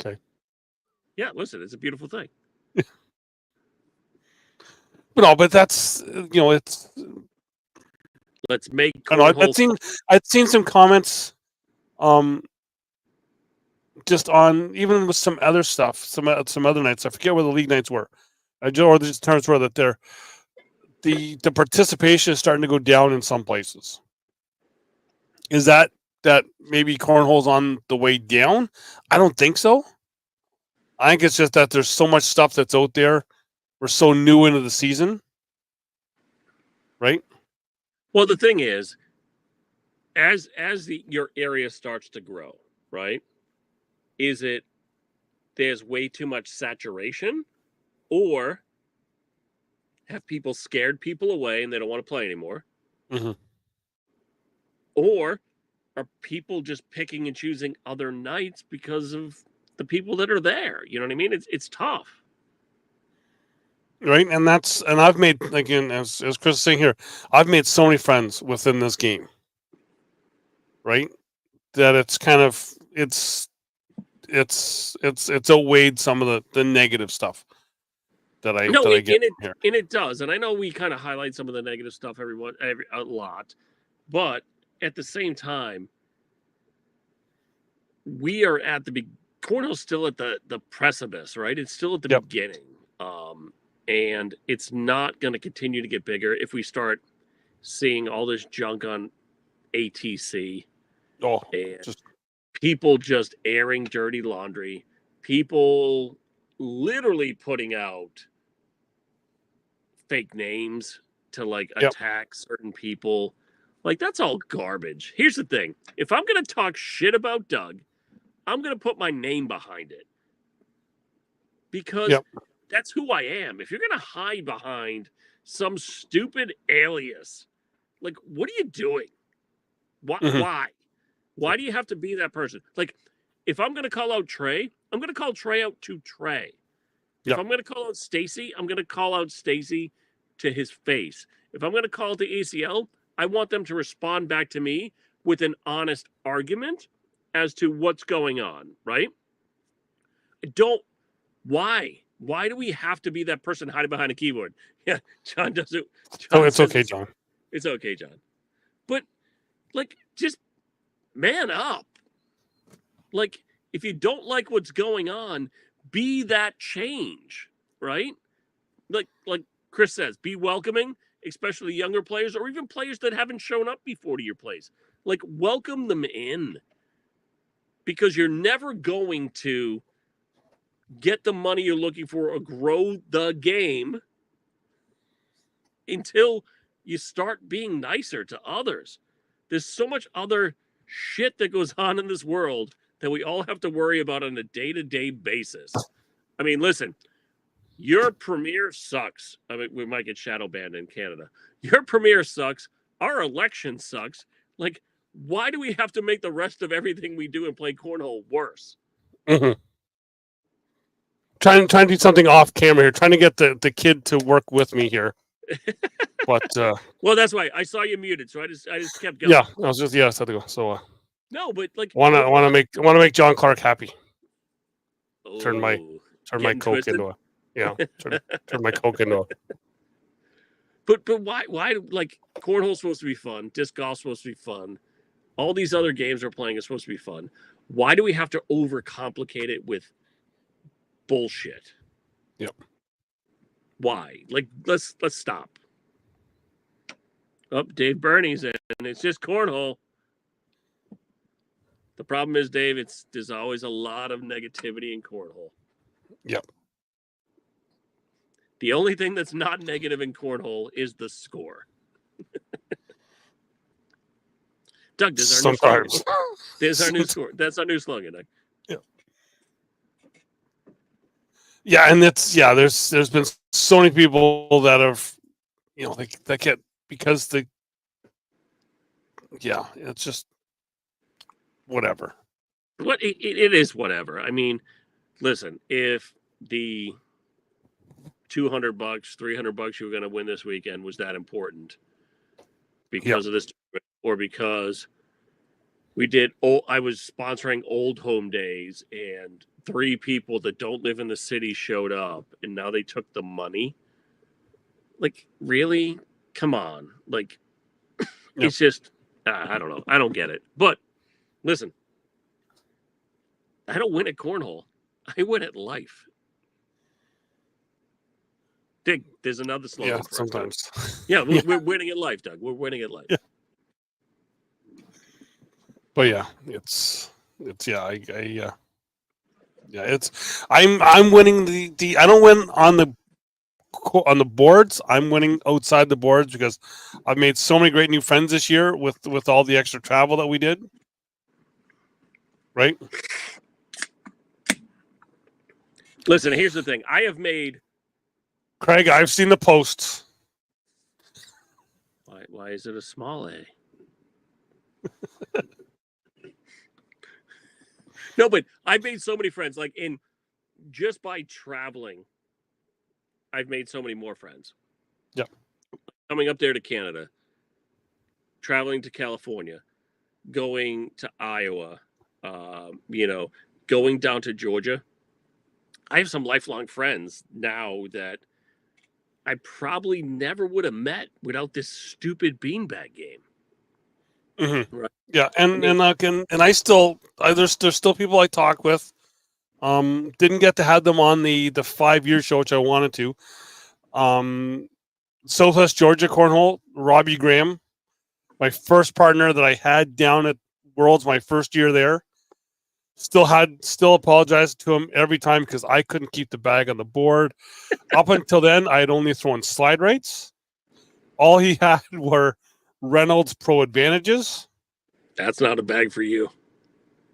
Okay. Yeah, listen, it's a beautiful thing. But that's, it's. Let's make. I'd seen some comments, just on, even with some other stuff, some other nights. I forget where the league nights were, or the terms were that the participation is starting to go down in some places. Is that maybe cornhole's on the way down? I don't think so. I think it's just that there's so much stuff that's out there. We're so new into the season, right? Well, the thing is, as your area starts to grow, right? Is it there's way too much saturation, or have people scared people away and they don't want to play anymore? Mm-hmm. Or are people just picking and choosing other nights because of the people that are there? You know what I mean? It's tough. Right, and I've made, again, as Chris is saying here, I've made so many friends within this game. Right, that it's kind of it's outweighed some of the negative stuff that I get here. And it does. And I know we kind of highlight some of the negative stuff a lot, but at the same time, we are at the cornhole's still at the precipice, right? It's still at the beginning. And it's not going to continue to get bigger if we start seeing all this junk on ATC. People just airing dirty laundry. People literally putting out fake names to attack certain people. Like, that's all garbage. Here's the thing. If I'm going to talk shit about Doug, I'm going to put my name behind it. Because that's who I am. If you're going to hide behind some stupid alias, like, what are you doing? Why? Why do you have to be that person? Like, if I'm going to call out Trey, I'm going to call Trey out to Trey. If I'm going to call out Stacy, I'm going to call out Stacy to his face. If I'm going to call out the ACL, I want them to respond back to me with an honest argument as to what's going on, right? Why? Why do we have to be that person hiding behind a keyboard? Yeah, John does it. It's okay, John. It's okay, John. But, just man up. If you don't like what's going on, be that change, right? Like Chris says, be welcoming, especially younger players or even players that haven't shown up before to your place. Welcome them in, because you're never going to get the money you're looking for or grow the game until you start being nicer to others. There's so much other shit that goes on in this world that we all have to worry about on a day-to-day basis. I mean, listen, Your premiere sucks. I mean, we might get shadow banned in Canada. Your premiere sucks. Our election sucks. Like, why do we have to make the rest of everything we do and play cornhole worse? Mm-hmm. Trying to do something off camera here. Trying to get the kid to work with me here. But well, that's why I saw you muted, so I just kept going. Yeah, I was just I had to go. So no, but like want to make John Clark happy. Turn my Coke twisted? into turn my Coke into But why like cornhole's supposed to be fun, disc golf's supposed to be fun, all these other games we're playing are supposed to be fun. Why do we have to overcomplicate it with bullshit? Yep. Why? Like let's stop. Oh, Dave Burney's in. It's just cornhole. The problem is, Dave, there's always a lot of negativity in cornhole. Yep. The only thing that's not negative in cornhole is the score. Doug, there's our new slogan. There's our new score. That's our new slogan, Doug. Yeah. Yeah, and there's been so many people that have, that get because it's just whatever. What it is, whatever. I mean, listen, if the $200, $300 you were going to win this weekend was that important because of this, or because I was sponsoring old home days and 3 people that don't live in the city showed up and now they took the money. Like, really? Come on. Like, it's just, I don't know. I don't get it. But listen, I don't win at cornhole. I win at life. Dig, there's another slogan. Yeah, sometimes. We're winning at life, Doug. We're winning at life. Yeah. But I'm winning the I don't win on the boards. I'm winning outside the boards because I've made so many great new friends this year with all the extra travel that we did. Right? Listen, here's the thing. I have made Craig, I've seen the posts. Why is it a small A? No, but I've made so many friends. Like just by traveling, I've made so many more friends. Yeah. Coming up there to Canada, traveling to California, going to Iowa, going down to Georgia. I have some lifelong friends now that I probably never would have met without this stupid beanbag game. Mm-hmm. Right. Yeah, and I still there's still people I talk with. Didn't get to have them on the 5-year show, which I wanted to. Southwest Georgia Cornhole, Robbie Graham, my first partner that I had down at Worlds my first year there. Still apologized to him every time because I couldn't keep the bag on the board. Up until then, I had only thrown slide rights. All he had were Reynolds Pro Advantages. That's not a bag for you.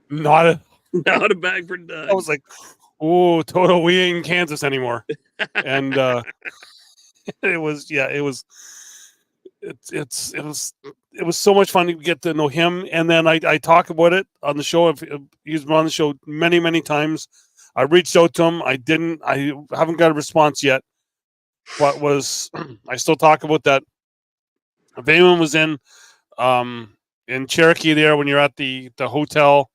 Not a bag for Doug. I was like, "Oh, Toto, we ain't in Kansas anymore." And it was so much fun to get to know him. And then I talk about it on the show. He's been on the show many, many times. I reached out to him. I haven't got a response yet, but I still talk about that. If anyone was in Cherokee there when you're at the hotel,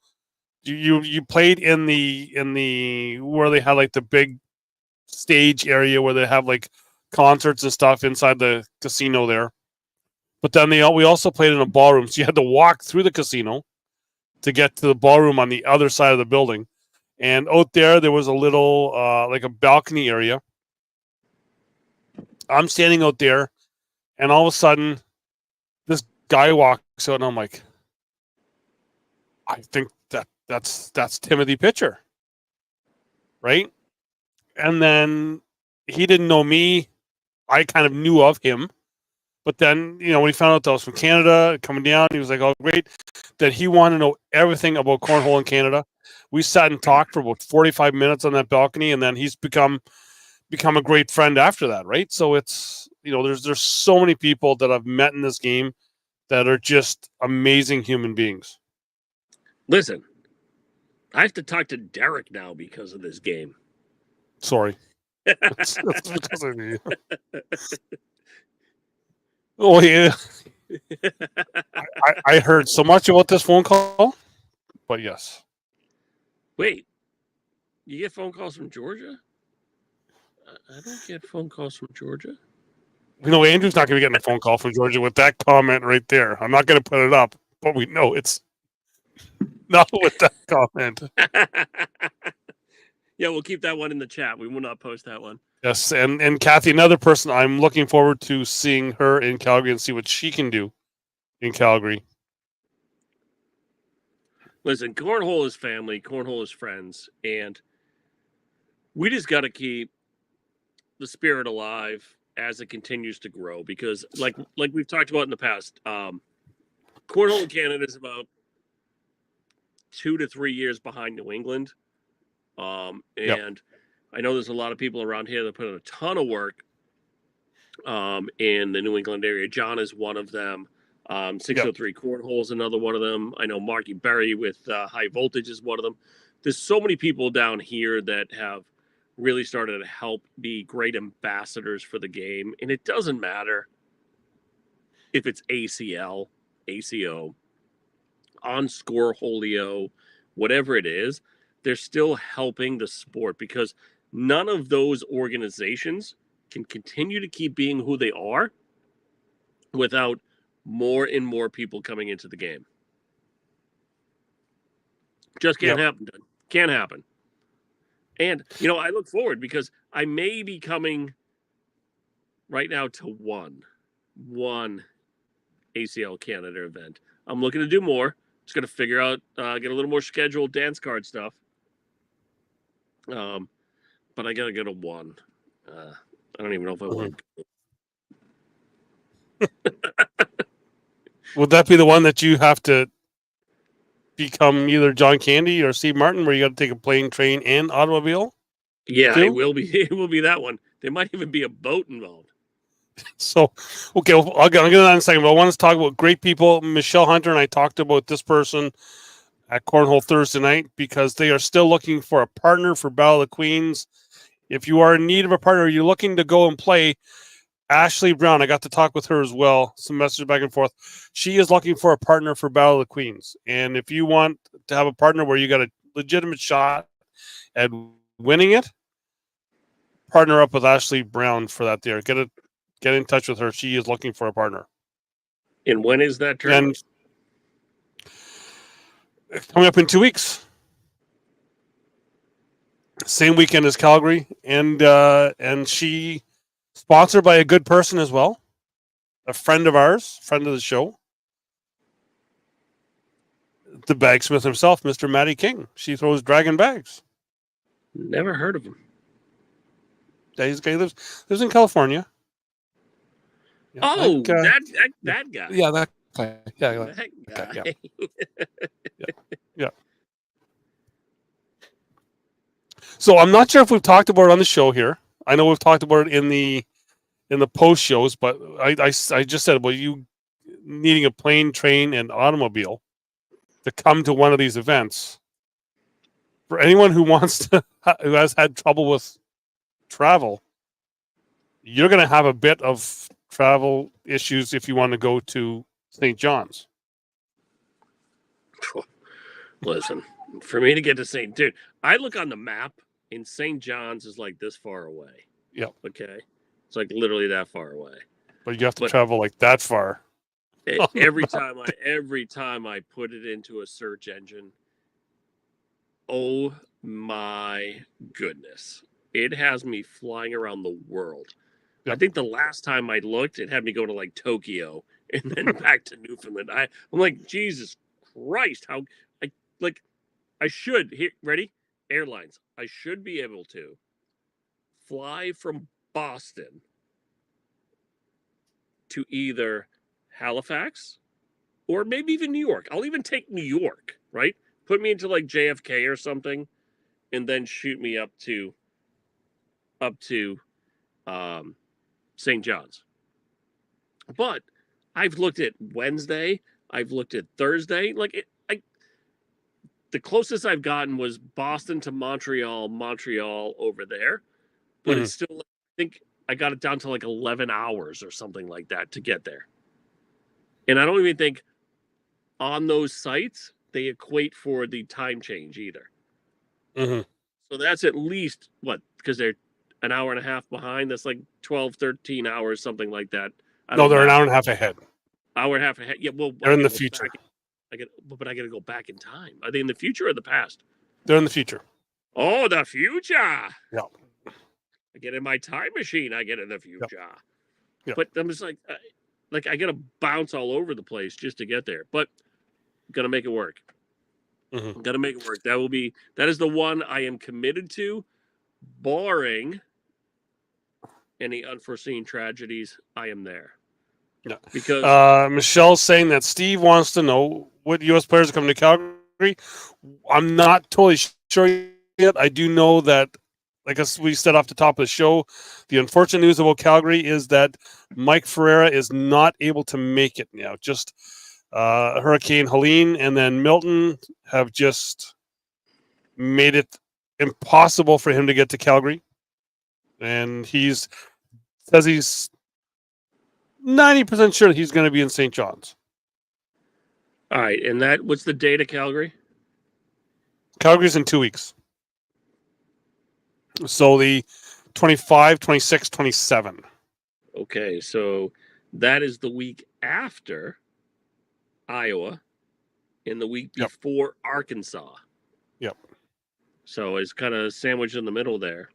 you played in the where they had like the big stage area where they have like concerts and stuff inside the casino there. But then we also played in a ballroom, so you had to walk through the casino to get to the ballroom on the other side of the building. And out there was a little like a balcony area. I'm standing out there, and all of a sudden, this guy walks out, and I'm like, I think that's Timothy Pitcher, right? And then he didn't know me. I kind of knew of him. But then, when he found out that I was from Canada, coming down, he was like, oh, great, that he wanted to know everything about cornhole in Canada. We sat and talked for about 45 minutes on that balcony, and then he's become become a great friend after that, right? So it's, there's so many people that I've met in this game that are just amazing human beings. Listen, I have to talk to Derek now because of this game. Sorry. That's because of me. Oh, yeah. I heard so much about this phone call, but yes. Wait, you get phone calls from Georgia? I don't get phone calls from Georgia. Andrew's not going to be getting a phone call from Georgia with that comment right there. I'm not going to put it up, but we know it's not with that comment. Yeah, we'll keep that one in the chat. We will not post that one. Yes, and Kathy, another person I'm looking forward to seeing her in Calgary and see what she can do in Calgary. Listen, Cornhole is family, Cornhole is friends, and we just got to keep the spirit alive as it continues to grow. Because, like we've talked about in the past, Cornhole in Canada is about 2 to 3 years behind New England, and I know there's a lot of people around here that put in a ton of work in the New England area. John is one of them. 603 Cornhole is another one of them. I know Marky Berry with High Voltage is one of them. There's so many people down here that have really started to help be great ambassadors for the game. And it doesn't matter if it's ACL, ACO, on score Holio, whatever it is, they're still helping the sport because none of those organizations can continue to keep being who they are without more and more people coming into the game. Just can't happen. Can't happen. And, I look forward because I may be coming right now to one ACL Canada event. I'm looking to do more. Just got to figure out, get a little more scheduled dance card stuff. But I got to go to one. I don't even know if I want to. Would that be the one that you have to become either John Candy or Steve Martin, where you got to take a plane, train, and automobile? Yeah, it will be. It will be that one. There might even be a boat involved. So, okay, I'll get to that in a second. But I want to talk about great people. Michelle Hunter and I talked about this person at Cornhole Thursday night because they are still looking for a partner for Battle of the Queens. If you are in need of a partner, you're looking to go and play. Ashley Brown, I got to talk with her as well. Some messages back and forth. She is looking for a partner for Battle of the Queens. And if you want to have a partner where you got a legitimate shot at winning it, partner up with Ashley Brown for that there. Get in touch with her. She is looking for a partner. And when is that tournament? And coming up in 2 weeks. Same weekend as Calgary. And she sponsored by a good person as well. A friend of ours, friend of the show. The bagsmith himself, Mr. Matty King. She throws dragon bags. Never heard of him. Yeah, he lives in California. Yeah, oh, that guy. Yeah, that guy. Yeah, that guy. Yeah. So I'm not sure if we've talked about it on the show here. I know we've talked about it in the post shows, but I just said, well, you needing a plane, train, and automobile to come to one of these events. For anyone who who has had trouble with travel, you're going to have a bit of travel issues if you want to go to St. John's. Listen, for me to get to St. Dude, I look on the map and St. John's is like this far away. Yep. Okay. It's like literally that far away. But you have to travel like that far. Every time I put it into a search engine, oh my goodness. It has me flying around the world. Yep. I think the last time I looked, it had me go to like Tokyo and then back to Newfoundland. I'm like, Jesus Christ, how I should ready? Airlines. I should be able to fly from Boston to either Halifax or maybe even New York. I'll even take New York, right? Put me into like JFK or something and then shoot me up to up to St. John's. But I've looked at Wednesday. I've looked at Thursday. The closest I've gotten was Boston to Montreal over there. But it's still, I think I got it down to like 11 hours or something like that to get there. And I don't even think on those sites they equate for the time change either. So that's at least, what, because they're an hour and a half behind, that's like 12, 13 hours, something like that. No, they're an hour and a half ahead. Hour and a half ahead. Yeah, well, they're in the future. But I got to go back in time. Are they in the future or the past? They're in the future. Oh, the future. Yeah. I get in my time machine. I get in the future. Yeah. But I'm just like I got to bounce all over the place just to get there. But gonna make it work. Gotta make it work. That is the one I am committed to, barring any unforeseen tragedies. I am there. Yeah. Because Michelle's saying that Steve wants to know what U.S. players are coming to Calgary. I'm not totally sure yet. I do know that, like we said off the top of the show, the unfortunate news about Calgary is that Mike Ferreira is not able to make it now. Just Hurricane Helene and then Milton have just made it impossible for him to get to Calgary. And says he's 90% sure that he's going to be in St. John's. All right. And what's the date of Calgary? Calgary's in 2 weeks. So the 25, 26, 27. Okay. So that is the week after Iowa and the week before Arkansas. Yep. So it's kind of sandwiched in the middle there.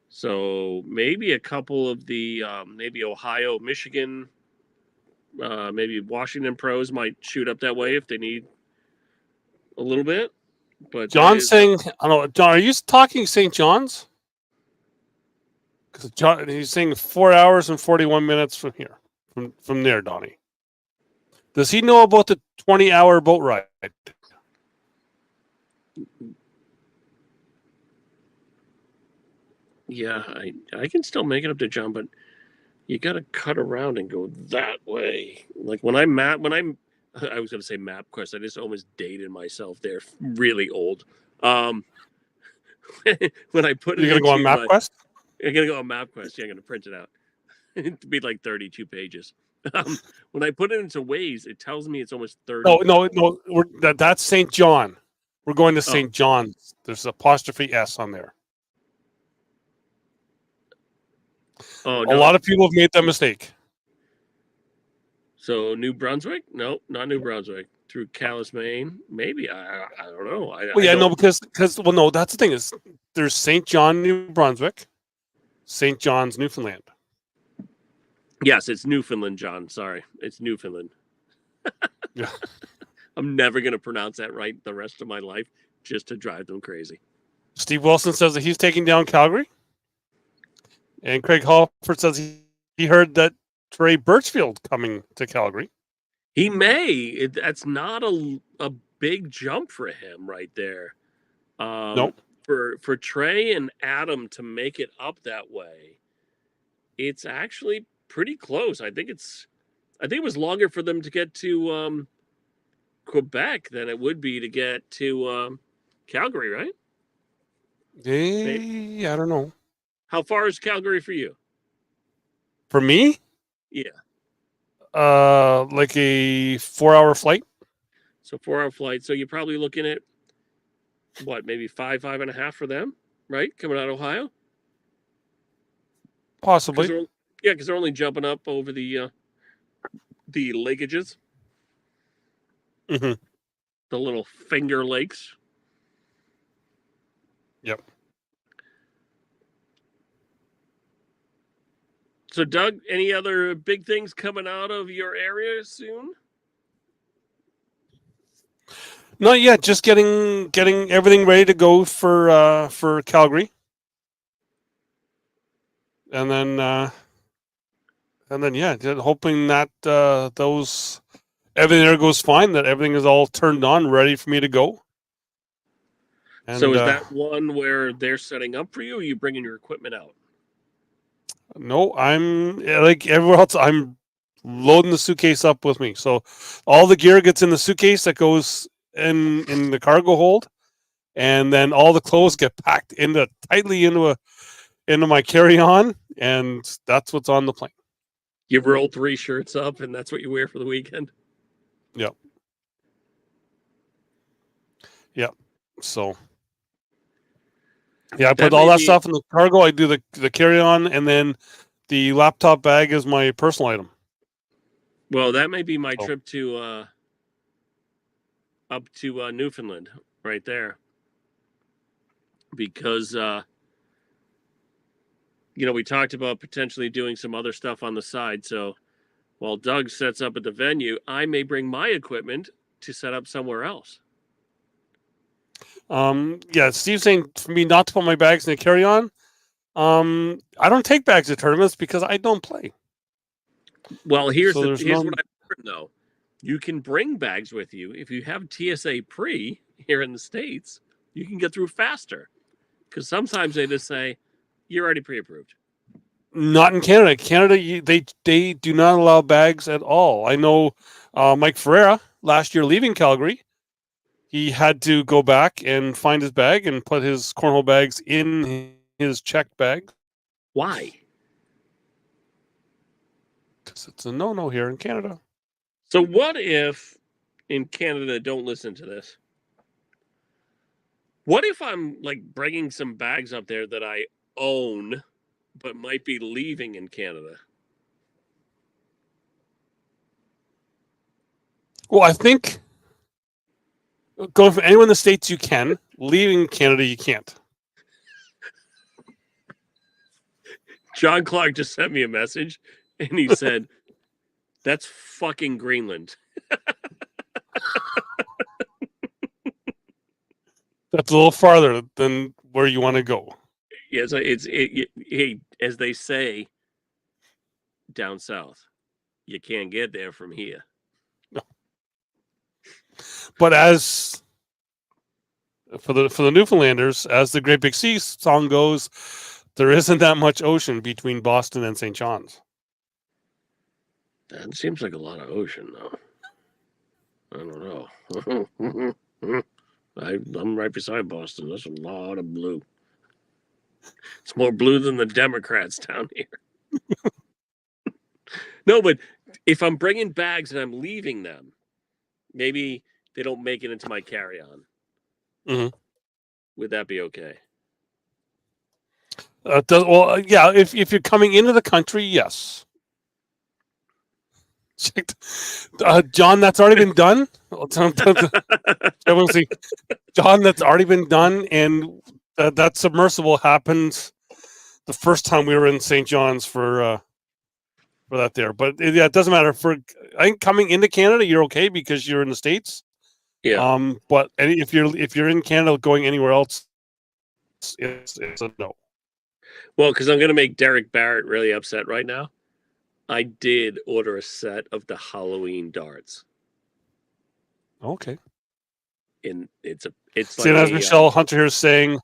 So maybe a couple of the maybe Ohio, Michigan, maybe Washington pros might shoot up that way if they need a little bit. But John's saying, I don't know, John, are you talking St. John's? Because he's saying 4 hours and 41 minutes from here, from there, Donnie. Does he know about the 20-hour boat ride? Yeah, I can still make it up to John, but you got to cut around and go that way. Like I was going to say MapQuest. I just almost dated myself there. Really old. When I put it, You're going to go on MapQuest? I'm going to go on MapQuest. Yeah, I'm going to print it out. It'd be like 32 pages. When I put it into Waze, it tells me it's almost 30. No. That's St. John. We're going to St. John's. There's apostrophe S on there. Oh, no. A lot of people have made that mistake. So New Brunswick? No, not New Brunswick. Through Calais, Maine? Maybe. I don't know. Because no, that's the thing is there's St. John, New Brunswick, St. John's, Newfoundland. Yes, it's Newfoundland, John. Sorry. It's Newfoundland. Yeah. I'm never going to pronounce that right the rest of my life just to drive them crazy. Steve Wilson says that he's taking down Calgary. And Craig Halford says he heard that Trey Birchfield coming to Calgary. He may. That's not a big jump for him right there. Nope. For Trey and Adam to make it up that way, it's actually pretty close. I think it was longer for them to get to Quebec than it would be to get to Calgary, right? I don't know. How far is Calgary for you? For me? Yeah. Like a 4-hour flight. So 4-hour flight. So you're probably looking at what, maybe 5.5 for them, right? Coming out of Ohio? Possibly. Because they're only jumping up over the lakeages. Mm-hmm. The little Finger Lakes. Yep. So, Doug, any other big things coming out of your area soon? Not yet. Just getting everything ready to go for Calgary, and then hoping that everything there goes fine. That everything is all turned on, ready for me to go. And, so is that one where they're setting up for you, or are you bringing your equipment out? No, I'm like everywhere else. I'm loading the suitcase up with me. So all the gear gets in the suitcase that goes in the cargo hold, and then all the clothes get packed tightly into my carry-on, and that's what's on the plane. You roll 3 shirts up, and that's what you wear for the weekend? Yep. Yep. So yeah, I put all that stuff in the cargo. I do the carry-on, and then the laptop bag is my personal item. Well, that may be my trip to up to Newfoundland right there, because we talked about potentially doing some other stuff on the side. So while Doug sets up at the venue, I may bring my equipment to set up somewhere else. Yeah, Steve's saying for me not to put my bags in the carry-on. I don't take bags to tournaments because I don't play. Well, here's what I've learned, though. You can bring bags with you. If you have TSA pre here in the States, you can get through faster. Because sometimes they just say, you're already pre-approved. Not in Canada. Canada, they do not allow bags at all. I know Mike Ferreira, last year leaving Calgary, he had to go back and find his bag and put his cornhole bags in his checked bag. Why? Because it's a no-no here in Canada. So what if in Canada, don't listen to this, what if I'm like bringing some bags up there that I own but might be leaving in Canada? Well, I think going from anywhere in the States you can. Leaving Canada you can't. John Clark just sent me a message and he said, that's fucking Greenland. That's a little farther than where you want to go. Yeah, so as they say down south, you can't get there from here. No. But as for the Newfoundlanders, as the Great Big Sea song goes, there isn't that much ocean between Boston and St. John's. That seems like a lot of ocean, though. I don't know. I'm right beside Boston. There's a lot of blue. It's more blue than the Democrats down here. No, but if I'm bringing bags and I'm leaving them, maybe they don't make it into my carry-on. Mm-hmm. Would that be okay? Yeah. If you're coming into the country, yes. John, that's already been done. John, that's already been done, and that submersible happened the first time we were in St. John's for that there. But yeah, it doesn't matter. I think coming into Canada, you're okay because you're in the States. Yeah. But if you're in Canada going anywhere else, it's a no. Well, because I'm going to make Derek Barrett really upset right now. I did order a set of the Halloween darts. Okay. And it's See, like as Michelle Hunter here is saying,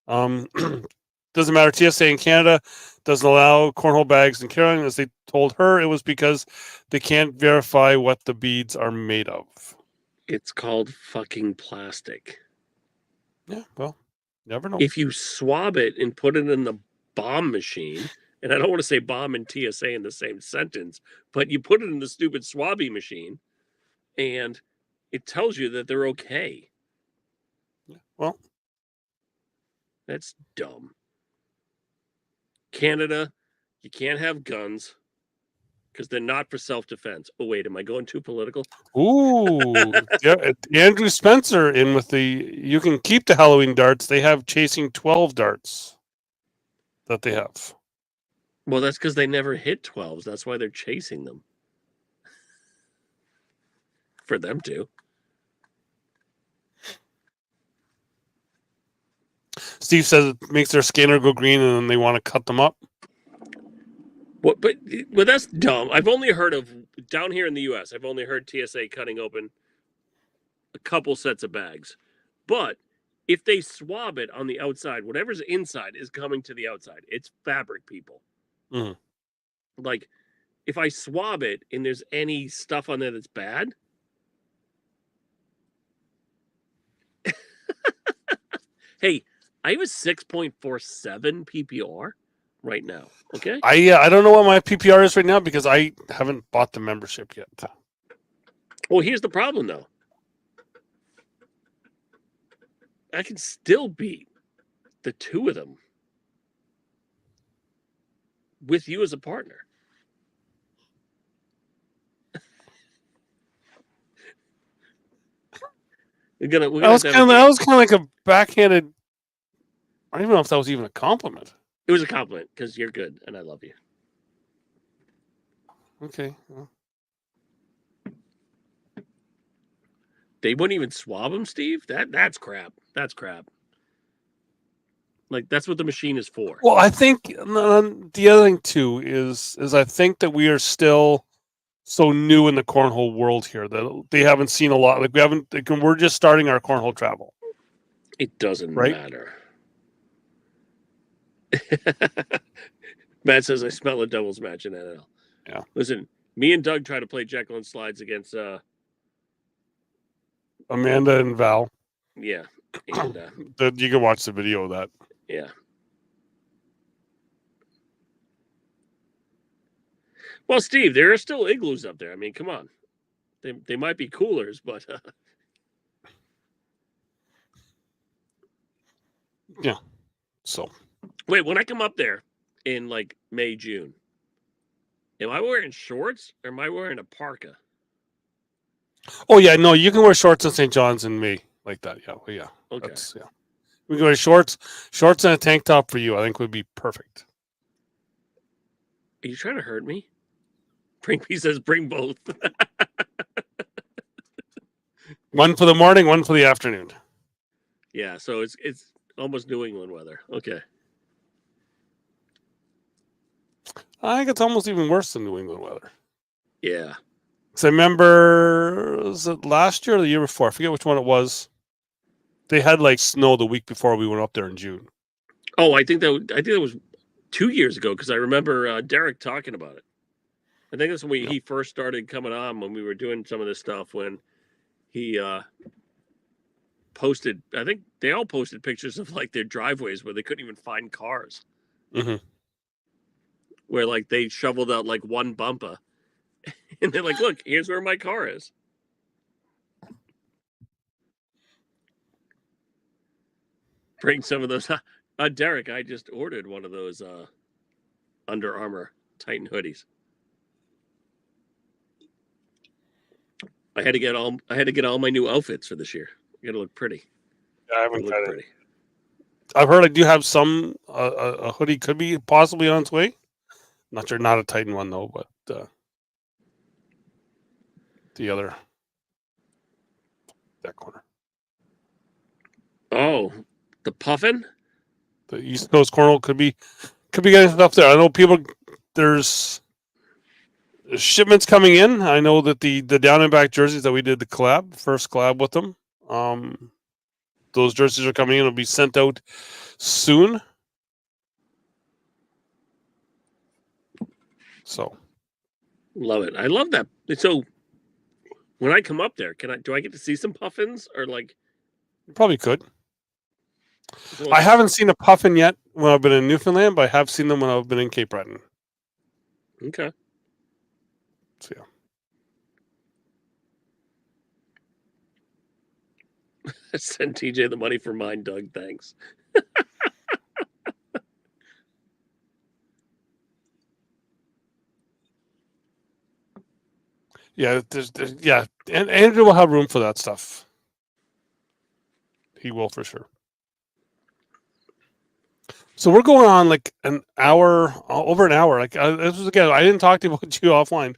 doesn't matter. TSA in Canada doesn't allow cornhole bags and carrying. As they told her, it was because they can't verify what the beads are made of. It's called fucking plastic. Yeah, well, never know. If you swab it and put it in the bomb machine, and I don't want to say bomb and TSA in the same sentence, but you put it in the stupid swabby machine, and it tells you that they're okay. Yeah, well, that's dumb. Canada, you can't have guns because they're not for self-defense. Oh, wait, am I going too political? Ooh, yeah, Andrew Spencer in with you can keep the Halloween darts. They have chasing 12 darts that they have. Well, that's because they never hit 12s. That's why they're chasing them. For them to. Steve says it makes their scanner go green and then they want to cut them up. Well, but that's dumb. I've only heard of, down here in the U.S., I've only heard TSA cutting open a couple sets of bags. But if they swab it on the outside, whatever's inside is coming to the outside. It's fabric, people. Mhm. Like, if I swab it and there's any stuff on there that's bad, hey, I have a 6.47 PPR right now. Okay. I don't know what my PPR is right now because I haven't bought the membership yet. Well, here's the problem, though. I can still beat the two of them with you as a partner. We're gonna That was have to have kind of like a backhanded. I don't even know if that was even a compliment. It was a compliment because you're good and I love you. Okay. Well. They wouldn't even swab them, Steve. That's crap. That's crap. Like, that's what the machine is for. Well, I think the other thing too is I think that we are still so new in the cornhole world here that they haven't seen a lot. Like we haven't. Like, we're just starting our cornhole travel. It doesn't right? matter. Matt says I smell a doubles match in NL. Yeah. Listen, me and Doug try to play Jekyll and Slides against Amanda and Val. Yeah. And you can watch the video of that. Yeah. Well, Steve, there are still igloos up there. I mean, come on. They might be coolers, but yeah. So wait, when I come up there in like May, June, am I wearing shorts or am I wearing a parka? Oh yeah, no, you can wear shorts in St. John's in May like that. Yeah, well, yeah. Okay. Yeah. We can wear shorts and a tank top for you. I think would be perfect. Are you trying to hurt me? He says bring both. One for the morning, one for the afternoon. Yeah, so it's almost New England weather. Okay. I think it's almost even worse than New England weather. Yeah. Because I remember, was it last year or the year before? I forget which one it was. They had like snow the week before we went up there in June. Oh, I think that was 2 years ago because I remember Derek talking about it. I think that's when he first started coming on when we were doing some of this stuff when he posted. I think they all posted pictures of like their driveways where they couldn't even find cars. Mm-hmm. Where like they shoveled out like one bumper, and they're like, "Look, here's where my car is." Bring some of those. Derek, I just ordered one of those Under Armour Titan hoodies. I had to get all my new outfits for this year. I got to look pretty. Yeah, I haven't look pretty. I've heard I do have some a hoodie could be possibly on its way. Not sure, not a Titan one though, but the other that corner. Oh, the puffin. The East Coast Cornhole could be getting stuff there. I know there's shipments coming in. I know that the down and back jerseys that we did the first collab with them. Those jerseys are coming in. It'll be sent out soon. So Love it. I love that. So when I come up there, do I get to see some puffins or like? you probably could. I haven't seen a puffin yet when I've been in Newfoundland, but I have seen them when I've been in Cape Breton. Okay. So yeah. Send TJ the money for mine, Doug. Thanks. yeah, and Andrew will have room for that stuff. He will for sure. So we're going on like an hour, over an hour. Like this was again, I didn't talk to you about you offline.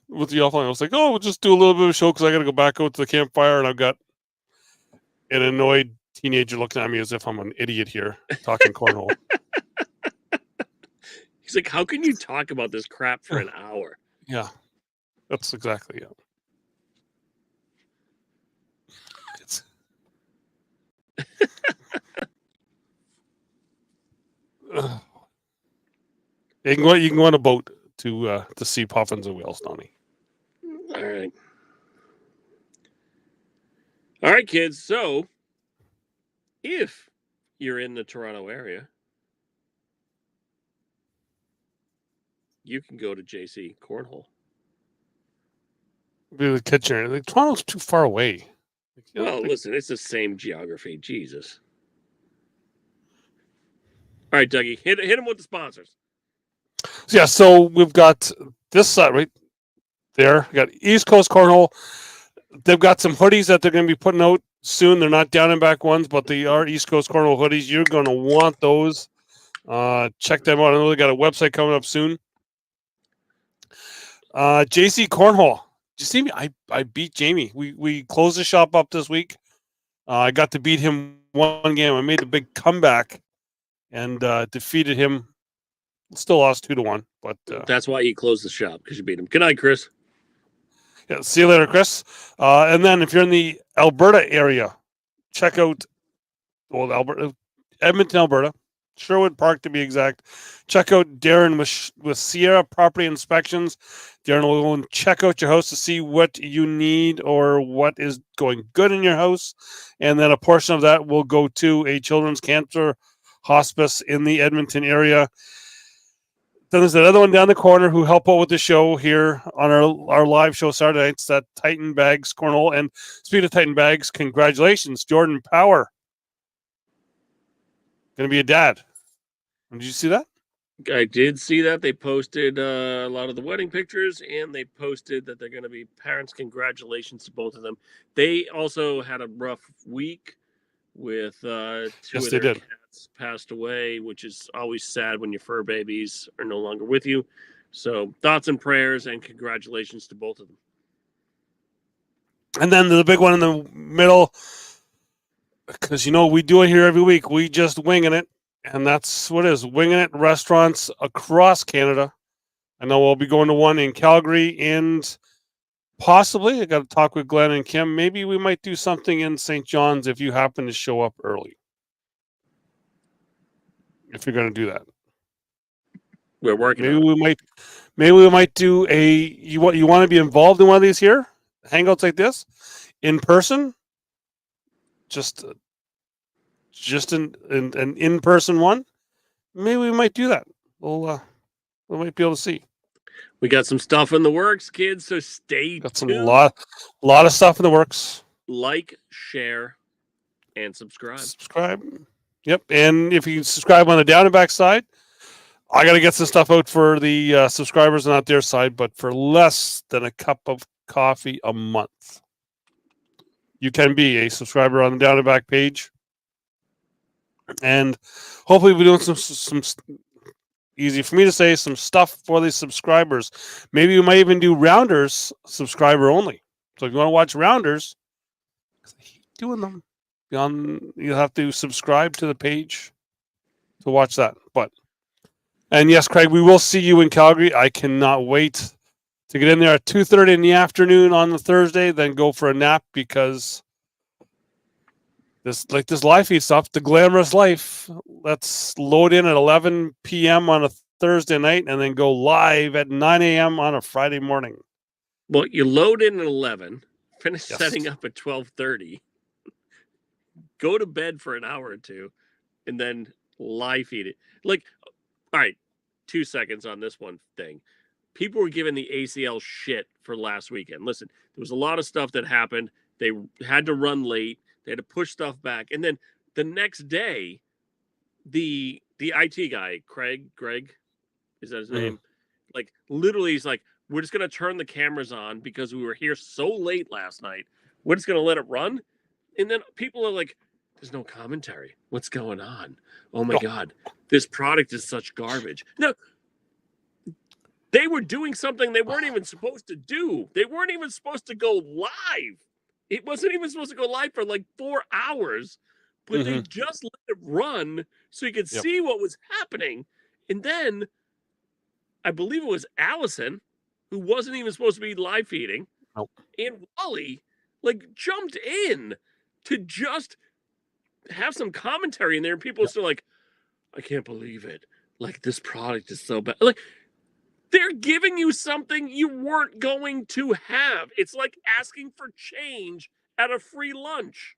With you offline, I was like, oh, we'll just do a little bit of a show because I got to go back out to the campfire, and I've got an annoyed teenager looking at me as if I'm an idiot here talking cornhole. He's like, how can you talk about this crap for an hour? Yeah, that's exactly it. You can go on a boat to see puffins and whales, Donnie. All right. All right, kids. So, if you're in the Toronto area, you can go to JC Cornhole. Be the kitchen. Like, Toronto's too far away. Well, listen, it's the same geography. Jesus. All right, Dougie, hit him with the sponsors. Yeah, so we've got this side right there. We got East Coast Cornhole. They've got some hoodies that they're going to be putting out soon. They're not down and back ones, but they are East Coast Cornhole hoodies. You're going to want those. Check them out. I know they got a website coming up soon. JC Cornhole. Did you see me? I beat Jamie. We closed the shop up this week. I got to beat him one game. I made the big comeback and defeated him. Still lost 2-1, but that's why he closed the shop, because you beat him. Good night, Chris. Yeah, see you later, Chris. And then if you're in the Alberta area, check out Edmonton, Alberta, Sherwood Park to be exact. Check out Darren with Sierra Property Inspections. Darren will go and check out your house to see what you need or what is going good in your house. And then a portion of that will go to a children's cancer hospice in the Edmonton area. Then there's another one down the corner who help out with the show here on our live show Saturday nights, that Titan Bags Cornhole. And speaking of Titan Bags, congratulations, Jordan Power. Going to be a dad. Did you see that? I did see that. They posted a lot of the wedding pictures, and they posted that they're going to be parents. Congratulations to both of them. They also had a rough week with two of their cats passed away, which is always sad when your fur babies are no longer with you. So thoughts and prayers and congratulations to both of them. And then the big one in the middle, because we do it here every week. We just winging it, and that's what it is. Winging it restaurants across Canada. I know we'll be going to one in Calgary, and possibly I got to talk with Glenn and Kim. Maybe we might do something in St. John's if you happen to show up early. If you're going to do that, we're working. Maybe we might do a. You want to be involved in one of these here hangouts like this in person? Just an in-person one. Maybe we might do that. We might be able to see. We got some stuff in the works, kids. So stay tuned. Some lot of stuff in the works. Like, share, and subscribe. Yep, and if you subscribe on the down and back side, I got to get some stuff out for the subscribers on their side, but for less than a cup of coffee a month, you can be a subscriber on the down and back page. And hopefully we're doing some easy for me to say, some stuff for the subscribers. Maybe we might even do Rounders subscriber only. So if you want to watch Rounders, I hate doing them. You'll have to subscribe to the page to watch that. And yes, Craig, we will see you in Calgary. I cannot wait to get in there at 2:30 in the afternoon on the Thursday, then go for a nap, because this live feed stuff, the glamorous life. Let's load in at 11 p.m. on a Thursday night and then go live at 9 a.m. on a Friday morning. Well, you load in at 11, finish setting up at 12:30. Go to bed for an hour or two, and then live feed it. All right, 2 seconds on this one thing. People were giving the ACL shit for last weekend. Listen, there was a lot of stuff that happened. They had to run late. They had to push stuff back. And then the next day, the IT guy, Greg, is that his name? Literally, he's like, we're just going to turn the cameras on because we were here so late last night. We're just going to let it run. And then people are like, there's no commentary. What's going on? Oh my God, this product is such garbage. No, they were doing something they weren't even supposed to do. They weren't even supposed to go live. It wasn't even supposed to go live for 4 hours, but they just let it run so you could see what was happening. And then I believe it was Allison, who wasn't even supposed to be live feeding, and Wally jumped in to just have some commentary in there, and people are still like, I can't believe it. Like, this product is so bad. Like, they're giving you something you weren't going to have. It's like asking for change at a free lunch.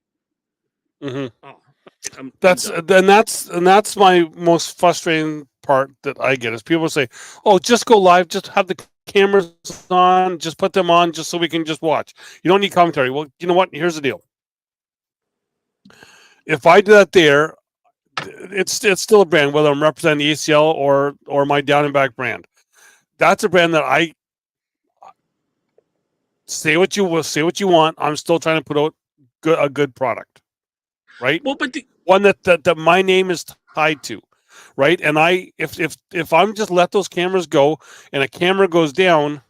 Mm-hmm. Oh, I'm That's done. that's my most frustrating part that I get is people say, "Oh, just go live, just have the cameras on, just put them on, just so we can just watch. You don't need commentary." Well, you know what? Here's the deal. If I do that there, it's still a brand, whether I'm representing the ACL or my down and back brand. That's a brand that I say what you will, say what you want. I'm still trying to put out a good product, right? Well, but One that my name is tied to, right? And I if I'm just let those cameras go and a camera goes down,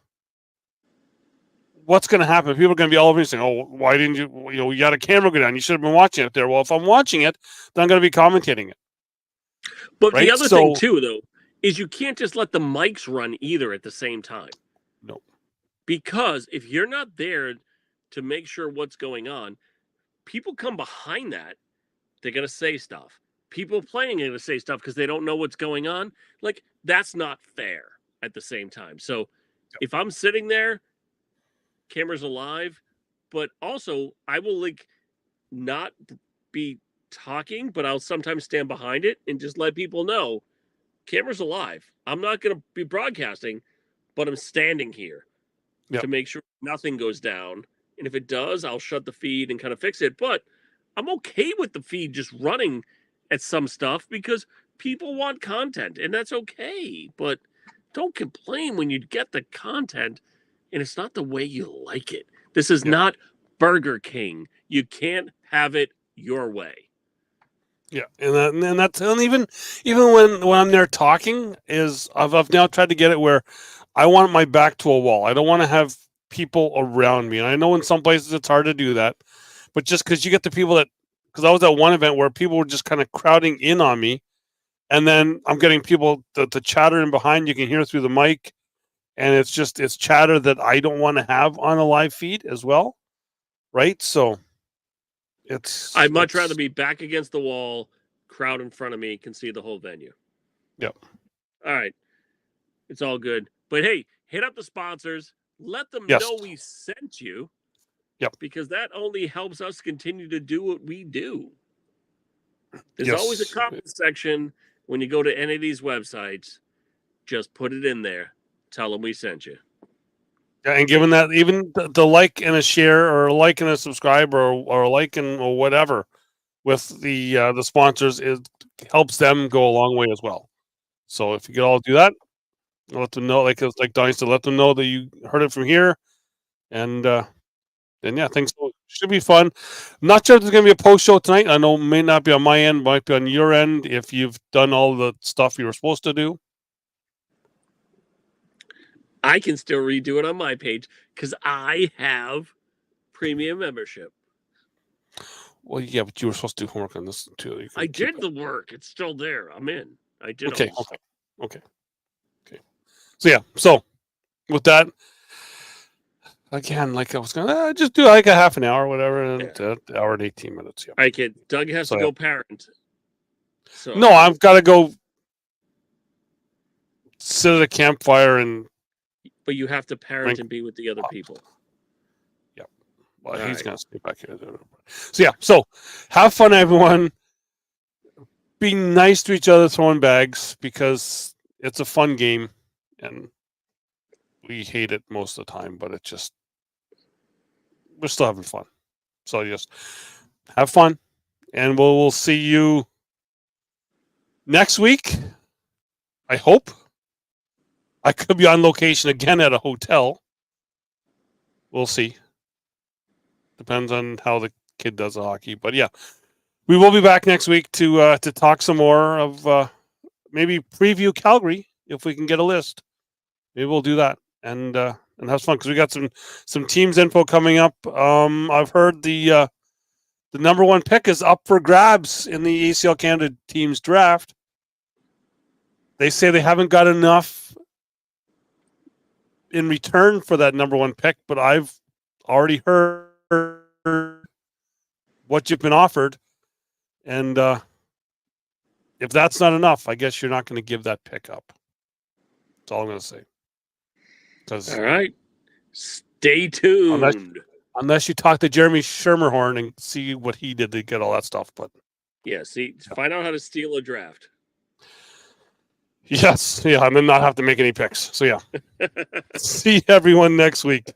what's going to happen? People are going to be all over me saying, "Oh, why didn't you? You know, you had a camera go down. You should have been watching it there." Well, if I'm watching it, then I'm going to be commentating it, the right? other thing So too, though, is you can't just let the mics run either at the same time. no, Because if you're not there to make sure what's going on, people come behind that. They're gonna say stuff. People playing are gonna say stuff because they don't know what's going on. Like, that's not fair at the same time. So if I'm sitting there, cameras alive, but also I will like not be talking, but I'll sometimes stand behind it and just let people know cameras alive. I'm not gonna be broadcasting, but I'm standing here yeah, to make sure nothing goes down. And if it does, I'll shut the feed and kind of fix it. But I'm okay with the feed just running at some stuff because people want content and that's okay. But don't complain when you get the content and it's not the way you like it. This is yeah. not Burger King. You can't have it your way. Yeah, and that's and even when I'm there talking is I've now tried to get it where I want my back to a wall. I don't want to have people around me, and I know in some places it's hard to do that, but just because you get the people that because I was at one event where people were just kind of crowding in on me, and then I'm getting people the chatter in behind you can hear through the mic, and it's chatter that I don't want to have on a live feed as well, right? So I'd much rather it's be back against the wall, crowd in front of me can see the whole venue. yeah, All right. It's all good. But hey, hit up the sponsors. Let them yes, know we sent you yep, because that only helps us continue to do what we do. There's always a yes. comment section when you go to any of these websites. Just put it in there. Tell them we sent you. Yeah, and given that even the like and a share or a like and a subscribe or a like and or whatever with the sponsors is helps them go a long way as well. So if you could all do that, let them know like Donnie said, let them know that you heard it from here, and yeah, things should be fun. Not sure if there's gonna be a post show tonight. I know it may not be on my end, might be on your end if you've done all the stuff you were supposed to do. I can still redo it on my page because I have premium membership. Well, yeah, but you were supposed to do homework on this too. You I can keep did the work. It's still there. I'm in. I did all okay, this. okay. So yeah, so with that, again, like I was gonna just do like a half an hour, or whatever, and Yeah. hour and 18 minutes. Yeah. All right, kid. Doug has So to yeah. go parent. No, So, I've got to go sit at a campfire and but you have to parent drink. and be with the other people. Yeah. Well, All he's right. gonna stay back here. So yeah. So have fun, everyone. Be nice to each other throwing bags because it's a fun game, and we hate it most of the time, but it's just we're still having fun. So just have fun, and we'll see you next week. I hope. I could be on location again at a hotel. We'll see. Depends on how the kid does the hockey. But yeah, we will be back next week to talk some more of maybe preview Calgary if we can get a list. Maybe we'll do that and have fun because we got some teams info coming up. I've heard the number one pick is up for grabs in the ACL Canada teams draft. They say they haven't got enough in return for that number one pick, but I've already heard what you've been offered, and if that's not enough, I guess you're not going to give that pick up. That's all I'm going to say. All right. Stay tuned. Unless you talk to Jeremy Schermerhorn and see what he did to get all that stuff. But yeah, find out how to steal a draft. Yes, yeah, and then not have to make any picks. So yeah. See everyone next week.